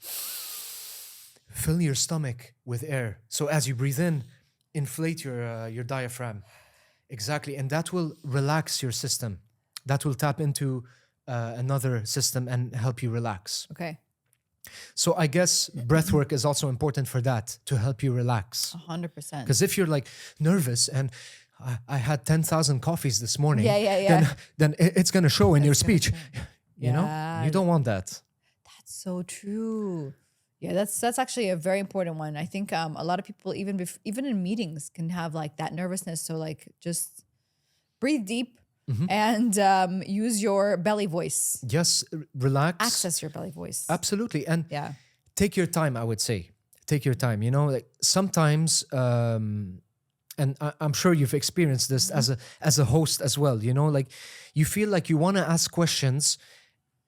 [SPEAKER 1] fill your stomach with air. So as you breathe in, inflate your diaphragm. Exactly, and that will relax your system. That will tap into another system and help you relax.
[SPEAKER 2] Okay.
[SPEAKER 1] So I guess breathwork is also important for that, to help you relax.
[SPEAKER 2] 100%.
[SPEAKER 1] Because if you're like nervous and I had 10,000 coffees this morning,
[SPEAKER 2] Yeah.
[SPEAKER 1] then it's going to show in your speech. You know,
[SPEAKER 2] Yeah.
[SPEAKER 1] you don't want that.
[SPEAKER 2] That's so true. Yeah, that's actually a very important one. I think a lot of people, even in meetings, can have like that nervousness. So like just breathe deep and use your belly voice.
[SPEAKER 1] Yes, relax.
[SPEAKER 2] Access your belly voice.
[SPEAKER 1] Absolutely. And
[SPEAKER 2] Yeah.
[SPEAKER 1] take your time, I would say. Take your time. You know, like sometimes, and I'm sure you've experienced this as a host as well, you know, like you feel like you want to ask questions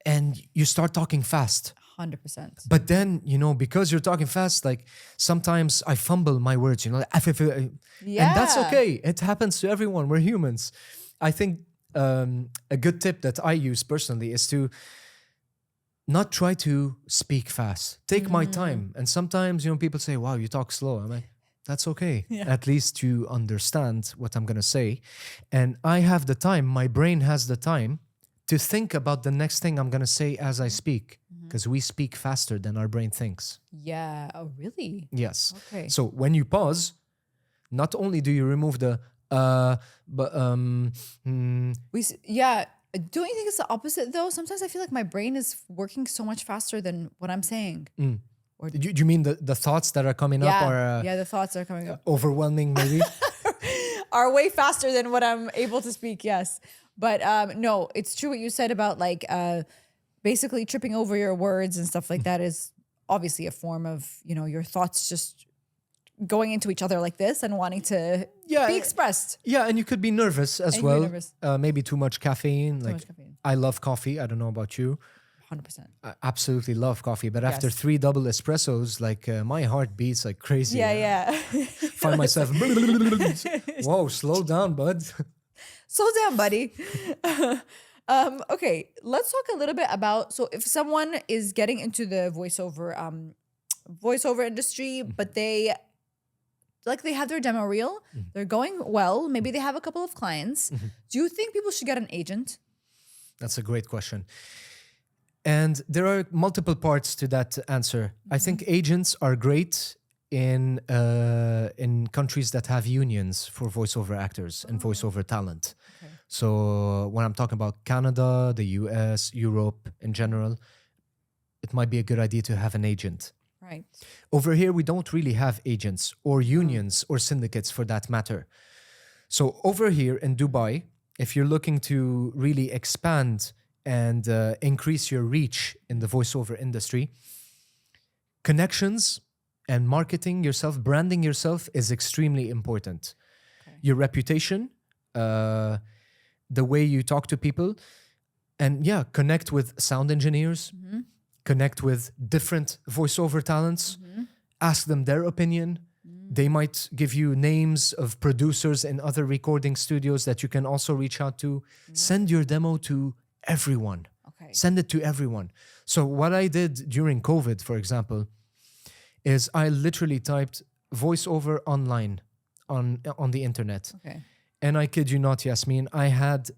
[SPEAKER 1] and you start talking fast.
[SPEAKER 2] 100%.
[SPEAKER 1] But then, you know, because you're talking fast, like sometimes I fumble my words, you know, and that's
[SPEAKER 2] Yeah.
[SPEAKER 1] okay. It happens to everyone. We're humans. I think a good tip that I use personally is to not try to speak fast. Take my time. And sometimes, you know, people say, wow, you talk slow. I'm like, that's okay.
[SPEAKER 2] Yeah.
[SPEAKER 1] At least you understand what I'm going to say. And I have the time, my brain has the time to think about the next thing I'm going to say as I speak. Because we speak faster than our brain thinks.
[SPEAKER 2] Yeah. Oh, really?
[SPEAKER 1] Yes.
[SPEAKER 2] Okay.
[SPEAKER 1] So when you pause, not only do you remove the
[SPEAKER 2] Yeah. Don't you think it's the opposite though? Sometimes I feel like my brain is working so much faster than what I'm saying.
[SPEAKER 1] do you mean the thoughts that are coming up are
[SPEAKER 2] Yeah, the thoughts are coming up.
[SPEAKER 1] overwhelming maybe?
[SPEAKER 2] Are way faster than what I'm able to speak. Yes. But no, it's true what you said about like basically tripping over your words and stuff like that is obviously a form of, you know, your thoughts just going into each other like this and wanting to be expressed.
[SPEAKER 1] Yeah, and you could be nervous as
[SPEAKER 2] And you could be
[SPEAKER 1] well.
[SPEAKER 2] nervous.
[SPEAKER 1] Maybe too much caffeine. Like
[SPEAKER 2] much caffeine.
[SPEAKER 1] I love coffee. I don't know about you.
[SPEAKER 2] 100%.
[SPEAKER 1] I absolutely love coffee, but after
[SPEAKER 2] Yes.
[SPEAKER 1] 3 double espressos, like my heart beats like crazy.
[SPEAKER 2] Yeah.
[SPEAKER 1] Find myself, whoa, slow down, bud.
[SPEAKER 2] Slow down, buddy. Okay, let's talk a little bit about, so if someone is getting into the voiceover industry, but they have their demo reel, they're going well, maybe they have a couple of clients. Do you think people should get an agent?
[SPEAKER 1] That's a great question. And there are multiple parts to that answer. I think agents are great in countries that have unions for voiceover actors and voiceover talent.
[SPEAKER 2] Okay.
[SPEAKER 1] So when I'm talking about Canada, the US, Europe in general, it might be a good idea to have an agent.
[SPEAKER 2] Right.
[SPEAKER 1] Over here, we don't really have agents or unions or syndicates for that matter. So over here in Dubai, if you're looking to really expand and increase your reach in the voiceover industry, connections and marketing yourself, branding yourself is extremely important.
[SPEAKER 2] Okay.
[SPEAKER 1] Your reputation, the way you talk to people, and connect with sound engineers, connect with different voiceover talents, ask them their opinion. They might give you names of producers in other recording studios that you can also reach out to. Send your demo to everyone.
[SPEAKER 2] Okay.
[SPEAKER 1] Send it to everyone. So what I did during COVID, for example, is I literally typed voiceover online on the internet.
[SPEAKER 2] Okay.
[SPEAKER 1] And I kid you not, Yasmin, I had,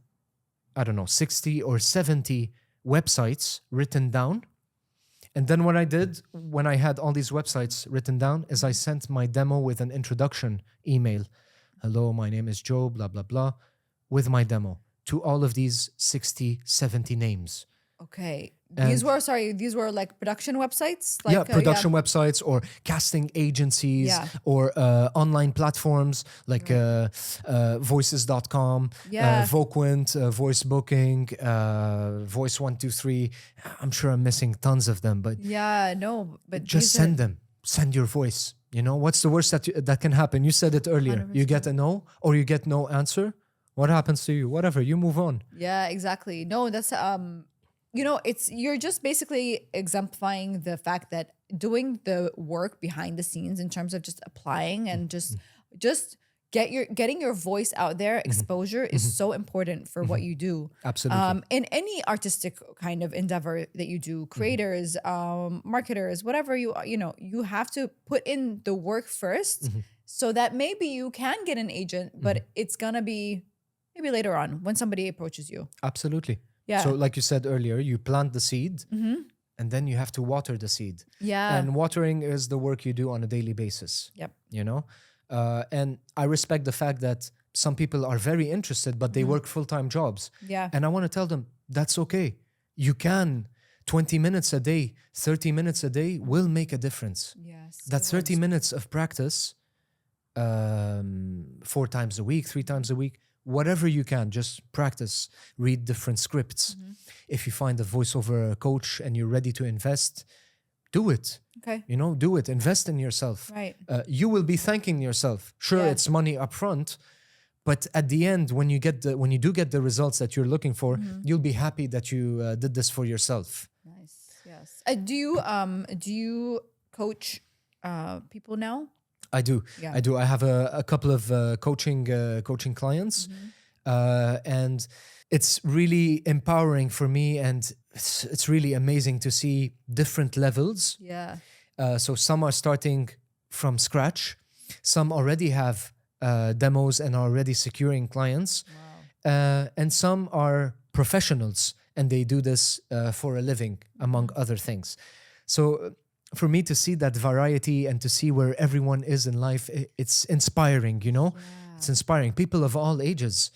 [SPEAKER 1] 60 or 70 websites written down. And then what I did when I had all these websites written down is I sent my demo with an introduction email. Hello, my name is Joe, blah, blah, blah, with my demo to all of these 60, 70 names.
[SPEAKER 2] Okay.
[SPEAKER 1] And-
[SPEAKER 2] These were like production websites?
[SPEAKER 1] Production websites or casting agencies or online platforms like voices.com, Voquent, Voice Booking, Voice 123. I'm sure I'm missing tons of them, but
[SPEAKER 2] but
[SPEAKER 1] just send them. Send your voice. You know, what's the worst that can happen? You said it earlier.
[SPEAKER 2] 100%.
[SPEAKER 1] You get a no or you get no answer. What happens to you? Whatever, you move on.
[SPEAKER 2] Yeah, exactly. No, that's you're just basically exemplifying the fact that doing the work behind the scenes in terms of just applying and just getting your voice out there, exposure is so important for what you do.
[SPEAKER 1] Absolutely.
[SPEAKER 2] In any artistic kind of endeavor that you do, creators, marketers, whatever you have to put in the work first so that maybe you can get an agent, but it's gonna be maybe later on when somebody approaches you.
[SPEAKER 1] Absolutely.
[SPEAKER 2] Yeah.
[SPEAKER 1] So like you said earlier, you plant the seed and then you have to water the seed.
[SPEAKER 2] Yeah.
[SPEAKER 1] And watering is the work you do on a daily basis.
[SPEAKER 2] Yep.
[SPEAKER 1] You know? And I respect the fact that some people are very interested, but they work full-time jobs.
[SPEAKER 2] Yeah.
[SPEAKER 1] And I want to tell them, that's okay. You can. 20 minutes a day, 30 minutes a day will make a difference.
[SPEAKER 2] Yes.
[SPEAKER 1] That 30 minutes of practice, 4 times a week, 3 times a week, whatever you can, just practice, read different scripts. If you find a voiceover coach and you're ready to invest, do it.
[SPEAKER 2] Okay.
[SPEAKER 1] You know, do it. Invest in yourself.
[SPEAKER 2] Right.
[SPEAKER 1] You will be thanking yourself. Sure,
[SPEAKER 2] Yeah.
[SPEAKER 1] it's money up front, but at the end, when you do get the results that you're looking for, you'll be happy that you did this for yourself.
[SPEAKER 2] Nice. Yes. Do you coach people now?
[SPEAKER 1] I do.
[SPEAKER 2] Yeah.
[SPEAKER 1] I do. I have a couple of coaching clients, and it's really empowering for me, and it's really amazing to see different levels.
[SPEAKER 2] Yeah.
[SPEAKER 1] So some are starting from scratch, some already have demos and are already securing clients, and some are professionals and they do this for a living, among other things. So for me to see that variety and to see where everyone is in life, it's inspiring, you know?
[SPEAKER 2] Yeah.
[SPEAKER 1] It's inspiring. People of all ages,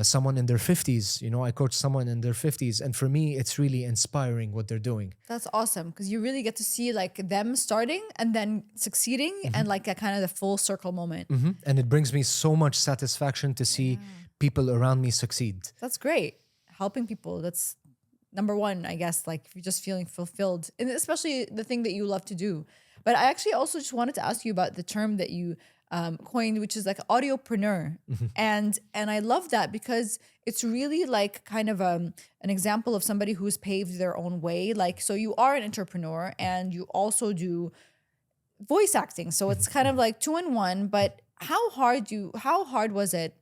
[SPEAKER 1] someone in their 50s, you know, I coach someone in their 50s. And for me, it's really inspiring what they're doing.
[SPEAKER 2] That's awesome because you really get to see like them starting and then succeeding and like a kind of the full circle moment.
[SPEAKER 1] And it brings me so much satisfaction to see people around me succeed.
[SPEAKER 2] That's great. Helping people. That's number one, I guess, like if you're just feeling fulfilled and especially the thing that you love to do. But I actually also just wanted to ask you about the term that you coined, which is like audiopreneur. And I love that because it's really like kind of an example of somebody who's paved their own way. Like, so you are an entrepreneur and you also do voice acting. So it's kind of like 2 in 1, but how hard was it,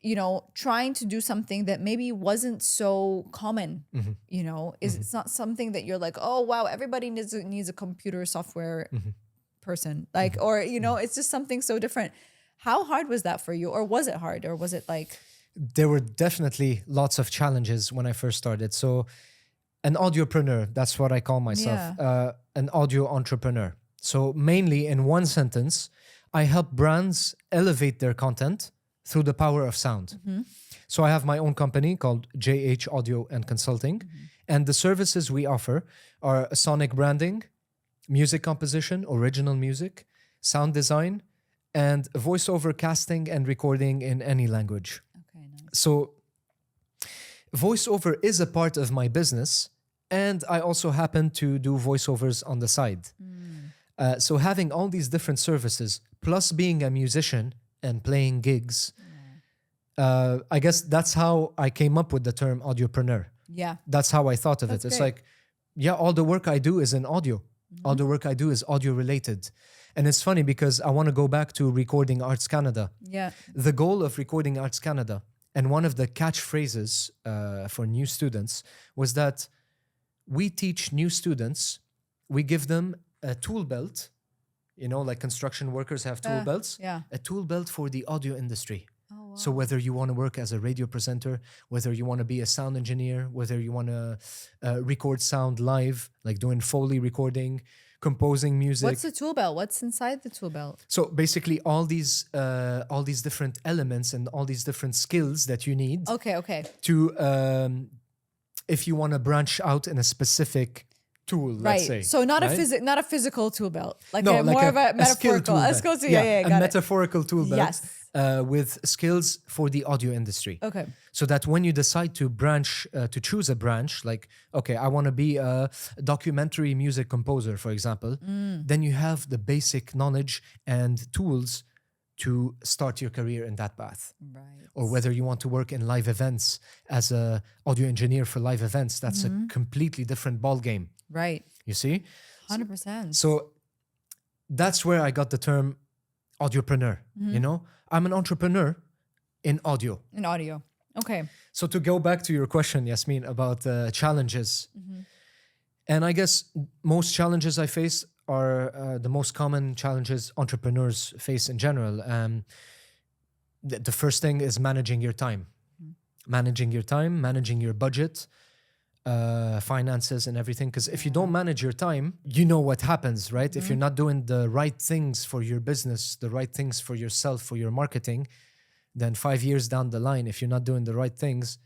[SPEAKER 2] you know, trying to do something that maybe wasn't so common, you know, it's not something that you're like, oh, wow, everybody needs a computer software person, like, or, you know, it's just something so different. How hard was that for you? Or was it hard? Or was it like?
[SPEAKER 1] There were definitely lots of challenges when I first started. So an audiopreneur, that's what I call myself, an audio entrepreneur. So mainly in one sentence, I help brands elevate their content through the power of sound. So I have my own company called JH Audio and Consulting. And the services we offer are sonic branding, music composition, original music, sound design, and voiceover casting and recording in any language.
[SPEAKER 2] Okay, nice.
[SPEAKER 1] So voiceover is a part of my business, and I also happen to do voiceovers on the side. So having all these different services, plus being a musician and playing gigs, I guess that's how I came up with the term audiopreneur.
[SPEAKER 2] Yeah.
[SPEAKER 1] That's how I thought of
[SPEAKER 2] That's
[SPEAKER 1] it. It's
[SPEAKER 2] great.
[SPEAKER 1] like, yeah, all the work I do is in audio. All the work I do is audio related. And it's funny because I want to go back to Recording Arts Canada.
[SPEAKER 2] Yeah.
[SPEAKER 1] The goal of Recording Arts Canada, and one of the catchphrases for new students, was that we teach new students, we give them a tool belt, you know, like construction workers have tool belts,
[SPEAKER 2] Yeah.
[SPEAKER 1] a tool belt for the audio industry.
[SPEAKER 2] Oh, wow.
[SPEAKER 1] So whether you want to work as a radio presenter, whether you want to be a sound engineer, whether you want to record sound live, like doing Foley recording, composing music.
[SPEAKER 2] What's the tool belt? What's inside the tool belt?
[SPEAKER 1] So basically all these different elements and all these different skills that you need
[SPEAKER 2] Okay.
[SPEAKER 1] to, if you want to branch out in a specific tool,
[SPEAKER 2] Right.
[SPEAKER 1] let's say.
[SPEAKER 2] So not
[SPEAKER 1] right?
[SPEAKER 2] not a physical tool belt, like
[SPEAKER 1] No,
[SPEAKER 2] more of a
[SPEAKER 1] skill
[SPEAKER 2] metaphorical.
[SPEAKER 1] tool belt.
[SPEAKER 2] Skill tool.
[SPEAKER 1] Yeah,
[SPEAKER 2] Yeah.
[SPEAKER 1] a
[SPEAKER 2] Got it.
[SPEAKER 1] metaphorical tool belt
[SPEAKER 2] Yes.
[SPEAKER 1] with skills for the audio industry.
[SPEAKER 2] Okay.
[SPEAKER 1] So that when you decide to branch, to choose a branch, like, okay, I want to be a documentary music composer, for example, then you have the basic knowledge and tools to start your career in that path.
[SPEAKER 2] Right.
[SPEAKER 1] Or whether you want to work in live events as a audio engineer for live events, that's a completely different ball game.
[SPEAKER 2] Right.
[SPEAKER 1] You see?
[SPEAKER 2] 100%.
[SPEAKER 1] So that's where I got the term audiopreneur. You know, I'm an entrepreneur in audio.
[SPEAKER 2] In audio. Okay.
[SPEAKER 1] So to go back to your question, Yasmin, about challenges, and I guess most challenges I face are the most common challenges entrepreneurs face in general. The first thing is managing your time, managing your budget, finances and everything. Because if you don't manage your time, you know what happens, right? If you're not doing the right things for your business, the right things for yourself, for your marketing, then 5 years down the line, if you're not doing the right things,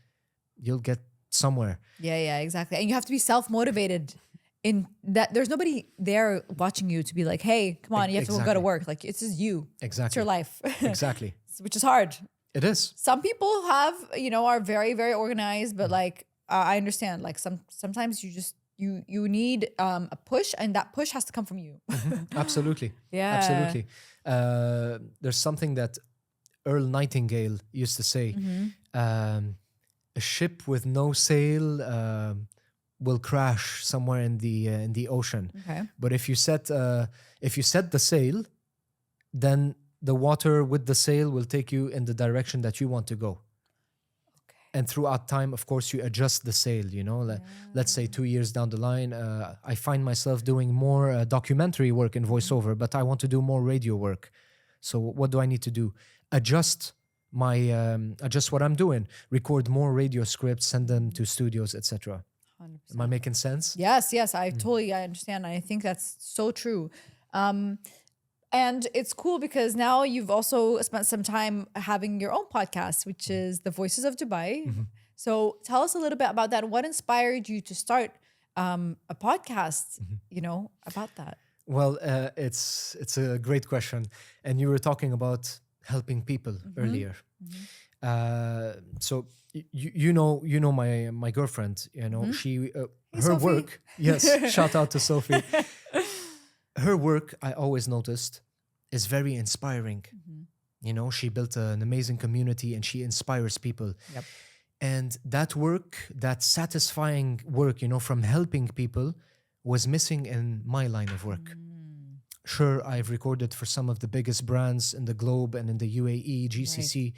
[SPEAKER 1] you'll get somewhere.
[SPEAKER 2] Yeah, exactly. And you have to be self-motivated in that. There's nobody there watching you to be like, hey, come on, you have to go to
[SPEAKER 1] Exactly.
[SPEAKER 2] work. Like, it's just you.
[SPEAKER 1] Exactly.
[SPEAKER 2] It's your life.
[SPEAKER 1] Exactly.
[SPEAKER 2] Which is hard.
[SPEAKER 1] It is.
[SPEAKER 2] Some people are very, very organized, but like, I understand, like sometimes you need a push, and that push has to come from you.
[SPEAKER 1] Absolutely.
[SPEAKER 2] Yeah.
[SPEAKER 1] Absolutely. There's something that Earl Nightingale used to say, a ship with no sail will crash somewhere in the ocean.
[SPEAKER 2] Okay.
[SPEAKER 1] But if you set the sail, then the water with the sail will take you in the direction that you want to go.
[SPEAKER 2] Okay.
[SPEAKER 1] And throughout time, of course, you adjust the sail, you know. Let's say 2 years down the line, I find myself doing more documentary work in voiceover, but I want to do more radio work. So what do I need to do? Adjust what I'm doing, record more radio scripts, send them to studios, etc.
[SPEAKER 2] 100%.
[SPEAKER 1] Am I making sense?
[SPEAKER 2] Yes, I understand. I think that's so true. And it's cool because now you've also spent some time having your own podcast, which is The Voices of Dubai. So tell us a little bit about that. What inspired you to start a podcast, about that?
[SPEAKER 1] Well, it's a great question. And you were talking about helping people earlier. So you know my girlfriend, she her
[SPEAKER 2] Sophie.
[SPEAKER 1] work. Yes, shout out to Sophie. Her work, I always noticed, is very inspiring. You know, she built an amazing community and she inspires people.
[SPEAKER 2] Yep.
[SPEAKER 1] And that work, that satisfying work, you know, from helping people was missing in my line of work. Sure, I've recorded for some of the biggest brands in the globe and in the UAE, GCC.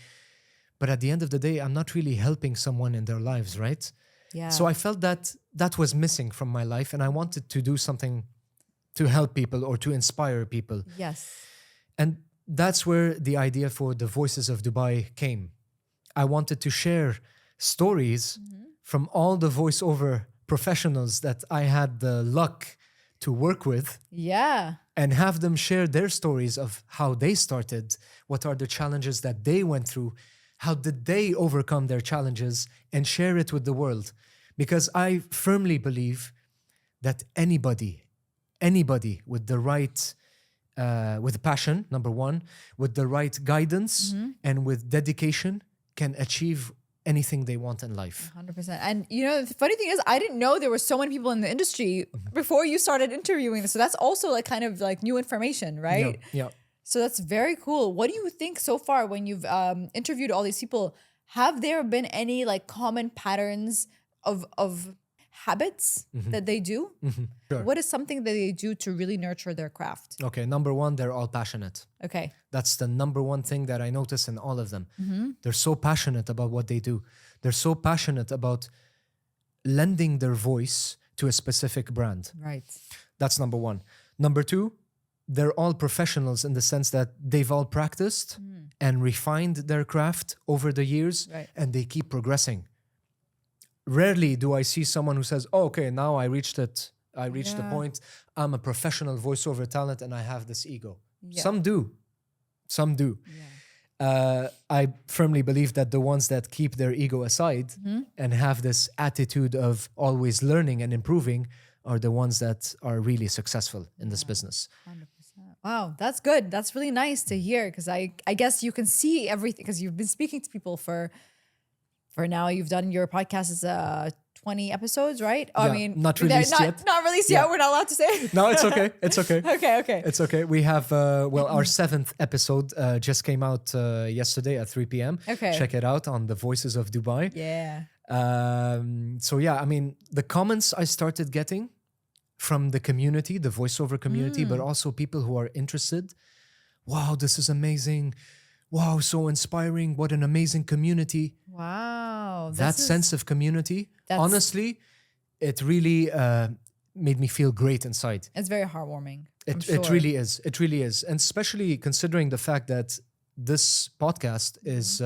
[SPEAKER 1] But at the end of the day, I'm not really helping someone in their lives, right?
[SPEAKER 2] Yeah.
[SPEAKER 1] So I felt that that was missing from my life and I wanted to do something to help people or to inspire people.
[SPEAKER 2] Yes.
[SPEAKER 1] And that's where the idea for the Voices of Dubai came. I wanted to share stories from all the voiceover professionals that I had the luck to work with
[SPEAKER 2] Yeah.
[SPEAKER 1] and have them share their stories of how they started, what are the challenges that they went through, how did they overcome their challenges, and share it with the world. Because I firmly believe that anybody with the right with passion, number one, with the right guidance and with dedication can achieve anything they want in life.
[SPEAKER 2] 100%. And you know, the funny thing is, I didn't know there were so many people in the industry before you started interviewing. So that's also like kind of like new information, right?
[SPEAKER 1] Yeah.
[SPEAKER 2] So that's very cool. What do you think so far when you've interviewed all these people? Have there been any like common patterns of habits that they do?
[SPEAKER 1] Sure.
[SPEAKER 2] What is something that they do to really nurture their craft?
[SPEAKER 1] Okay, number one, they're all passionate.
[SPEAKER 2] Okay.
[SPEAKER 1] That's the number one thing that I notice in all of them. They're so passionate about what they do. They're so passionate about lending their voice to a specific brand.
[SPEAKER 2] Right.
[SPEAKER 1] That's number one. Number two, they're all professionals in the sense that they've all practiced and refined their craft over the years,
[SPEAKER 2] Right.
[SPEAKER 1] and they keep progressing. Rarely do I see someone who says, oh, okay, now I reached it. I reached the point. I'm a professional voiceover talent and I have this ego.
[SPEAKER 2] Yeah.
[SPEAKER 1] Some do. I firmly believe that the ones that keep their ego aside and have this attitude of always learning and improving are the ones that are really successful in this business.
[SPEAKER 2] 100%. Wow, that's good. That's really nice to hear because I guess you can see everything because you've been speaking to people for now. You've done your podcast as 20 episodes, right? Oh,
[SPEAKER 1] Yeah,
[SPEAKER 2] I mean,
[SPEAKER 1] not released yet.
[SPEAKER 2] Not released
[SPEAKER 1] Yeah.
[SPEAKER 2] yet. We're not allowed to say.
[SPEAKER 1] No, it's okay. It's okay.
[SPEAKER 2] Okay.
[SPEAKER 1] It's okay. We have, our 7th episode just came out yesterday at 3 p.m.
[SPEAKER 2] Okay.
[SPEAKER 1] Check it out on the Voices of Dubai.
[SPEAKER 2] Yeah.
[SPEAKER 1] So yeah, I mean, the comments I started getting from the community, the voiceover community, but also people who are interested. Wow, this is amazing. Wow, so inspiring. What an amazing community.
[SPEAKER 2] Wow.
[SPEAKER 1] That sense of community,
[SPEAKER 2] That's-
[SPEAKER 1] honestly, it really made me feel great inside.
[SPEAKER 2] It's very heartwarming. I'm
[SPEAKER 1] It
[SPEAKER 2] sure.
[SPEAKER 1] really is. It really is. And especially considering the fact that this podcast is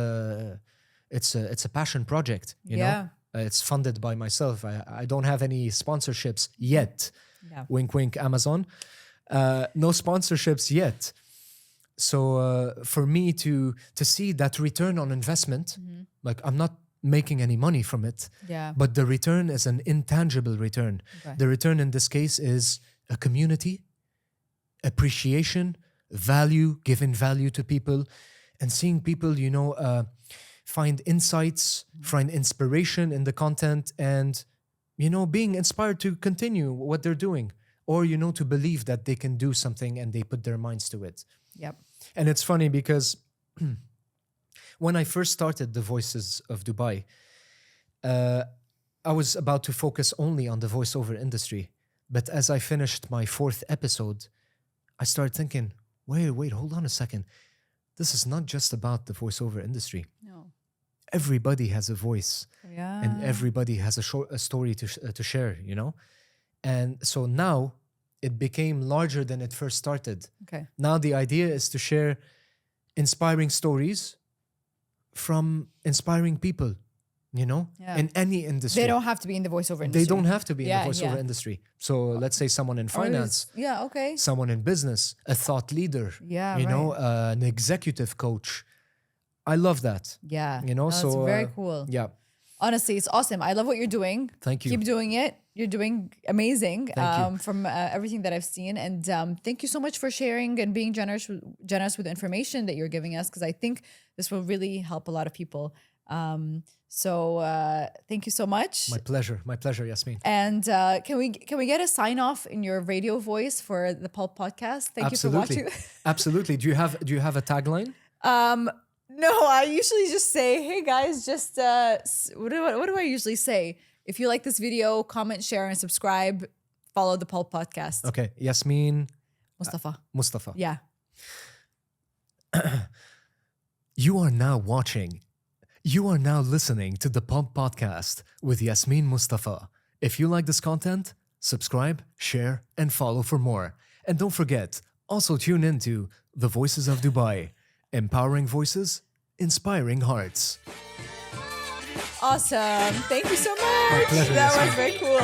[SPEAKER 1] it's a passion project, you know? It's funded by myself. I don't have any sponsorships yet.
[SPEAKER 2] Yeah.
[SPEAKER 1] Wink, wink, Amazon. No sponsorships yet. So for me to see that return on investment, like I'm not making any money from it,
[SPEAKER 2] Yeah.
[SPEAKER 1] but the return is an intangible return.
[SPEAKER 2] Okay.
[SPEAKER 1] The return in this case is a community, appreciation, value, giving value to people, and seeing people, you know, find insights, find inspiration in the content, and, you know, being inspired to continue what they're doing, or, you know, to believe that they can do something and they put their minds to it.
[SPEAKER 2] Yep.
[SPEAKER 1] And it's funny because when I first started the Voices of Dubai, I was about to focus only on the voiceover industry. But as I finished my 4th episode, I started thinking, wait, hold on a second. This is not just about the voiceover industry.
[SPEAKER 2] No.
[SPEAKER 1] Everybody has a voice
[SPEAKER 2] Yeah.
[SPEAKER 1] and everybody has a story to share, you know? And so now it became larger than it first started.
[SPEAKER 2] Okay.
[SPEAKER 1] Now the idea is to share inspiring stories from inspiring people, you know,
[SPEAKER 2] Yeah.
[SPEAKER 1] in any industry.
[SPEAKER 2] They don't have to be in the voiceover industry.
[SPEAKER 1] They don't have to be
[SPEAKER 2] Yeah,
[SPEAKER 1] in the voiceover
[SPEAKER 2] yeah.
[SPEAKER 1] industry. So let's say someone in
[SPEAKER 2] Or
[SPEAKER 1] finance,
[SPEAKER 2] it's- Yeah. Okay.
[SPEAKER 1] someone in business, a thought leader,
[SPEAKER 2] Yeah,
[SPEAKER 1] you know,
[SPEAKER 2] right.
[SPEAKER 1] an executive coach. I love that.
[SPEAKER 2] Yeah.
[SPEAKER 1] You know,
[SPEAKER 2] No,
[SPEAKER 1] so
[SPEAKER 2] it's very cool.
[SPEAKER 1] Yeah,
[SPEAKER 2] Honestly, it's awesome. I love what you're doing.
[SPEAKER 1] Thank you.
[SPEAKER 2] Keep doing it. You're doing amazing.
[SPEAKER 1] Thank you.
[SPEAKER 2] From everything that I've seen, and thank you so much for sharing and being generous with the information that you're giving us, because I think this will really help a lot of people. So thank you so much.
[SPEAKER 1] My pleasure, Yasmin.
[SPEAKER 2] And can we get a sign off in your radio voice for the Pulp podcast? Thank you for watching.
[SPEAKER 1] Absolutely. Do you have a tagline?
[SPEAKER 2] No, I usually just say, hey guys, just what do I usually say? If you like this video, comment, share, and subscribe. Follow the Pulp podcast.
[SPEAKER 1] Okay, Yasmin
[SPEAKER 2] Mustafa. Yeah.
[SPEAKER 1] You are now listening to the Pulp podcast with Yasmin Mustafa. If you like this content, subscribe, share, and follow for more. And don't forget, also tune into The Voices of Dubai. Empowering voices, inspiring hearts.
[SPEAKER 2] Awesome. Thank you so much.
[SPEAKER 1] My pleasure,
[SPEAKER 2] That
[SPEAKER 1] Yasmin.
[SPEAKER 2] was very cool.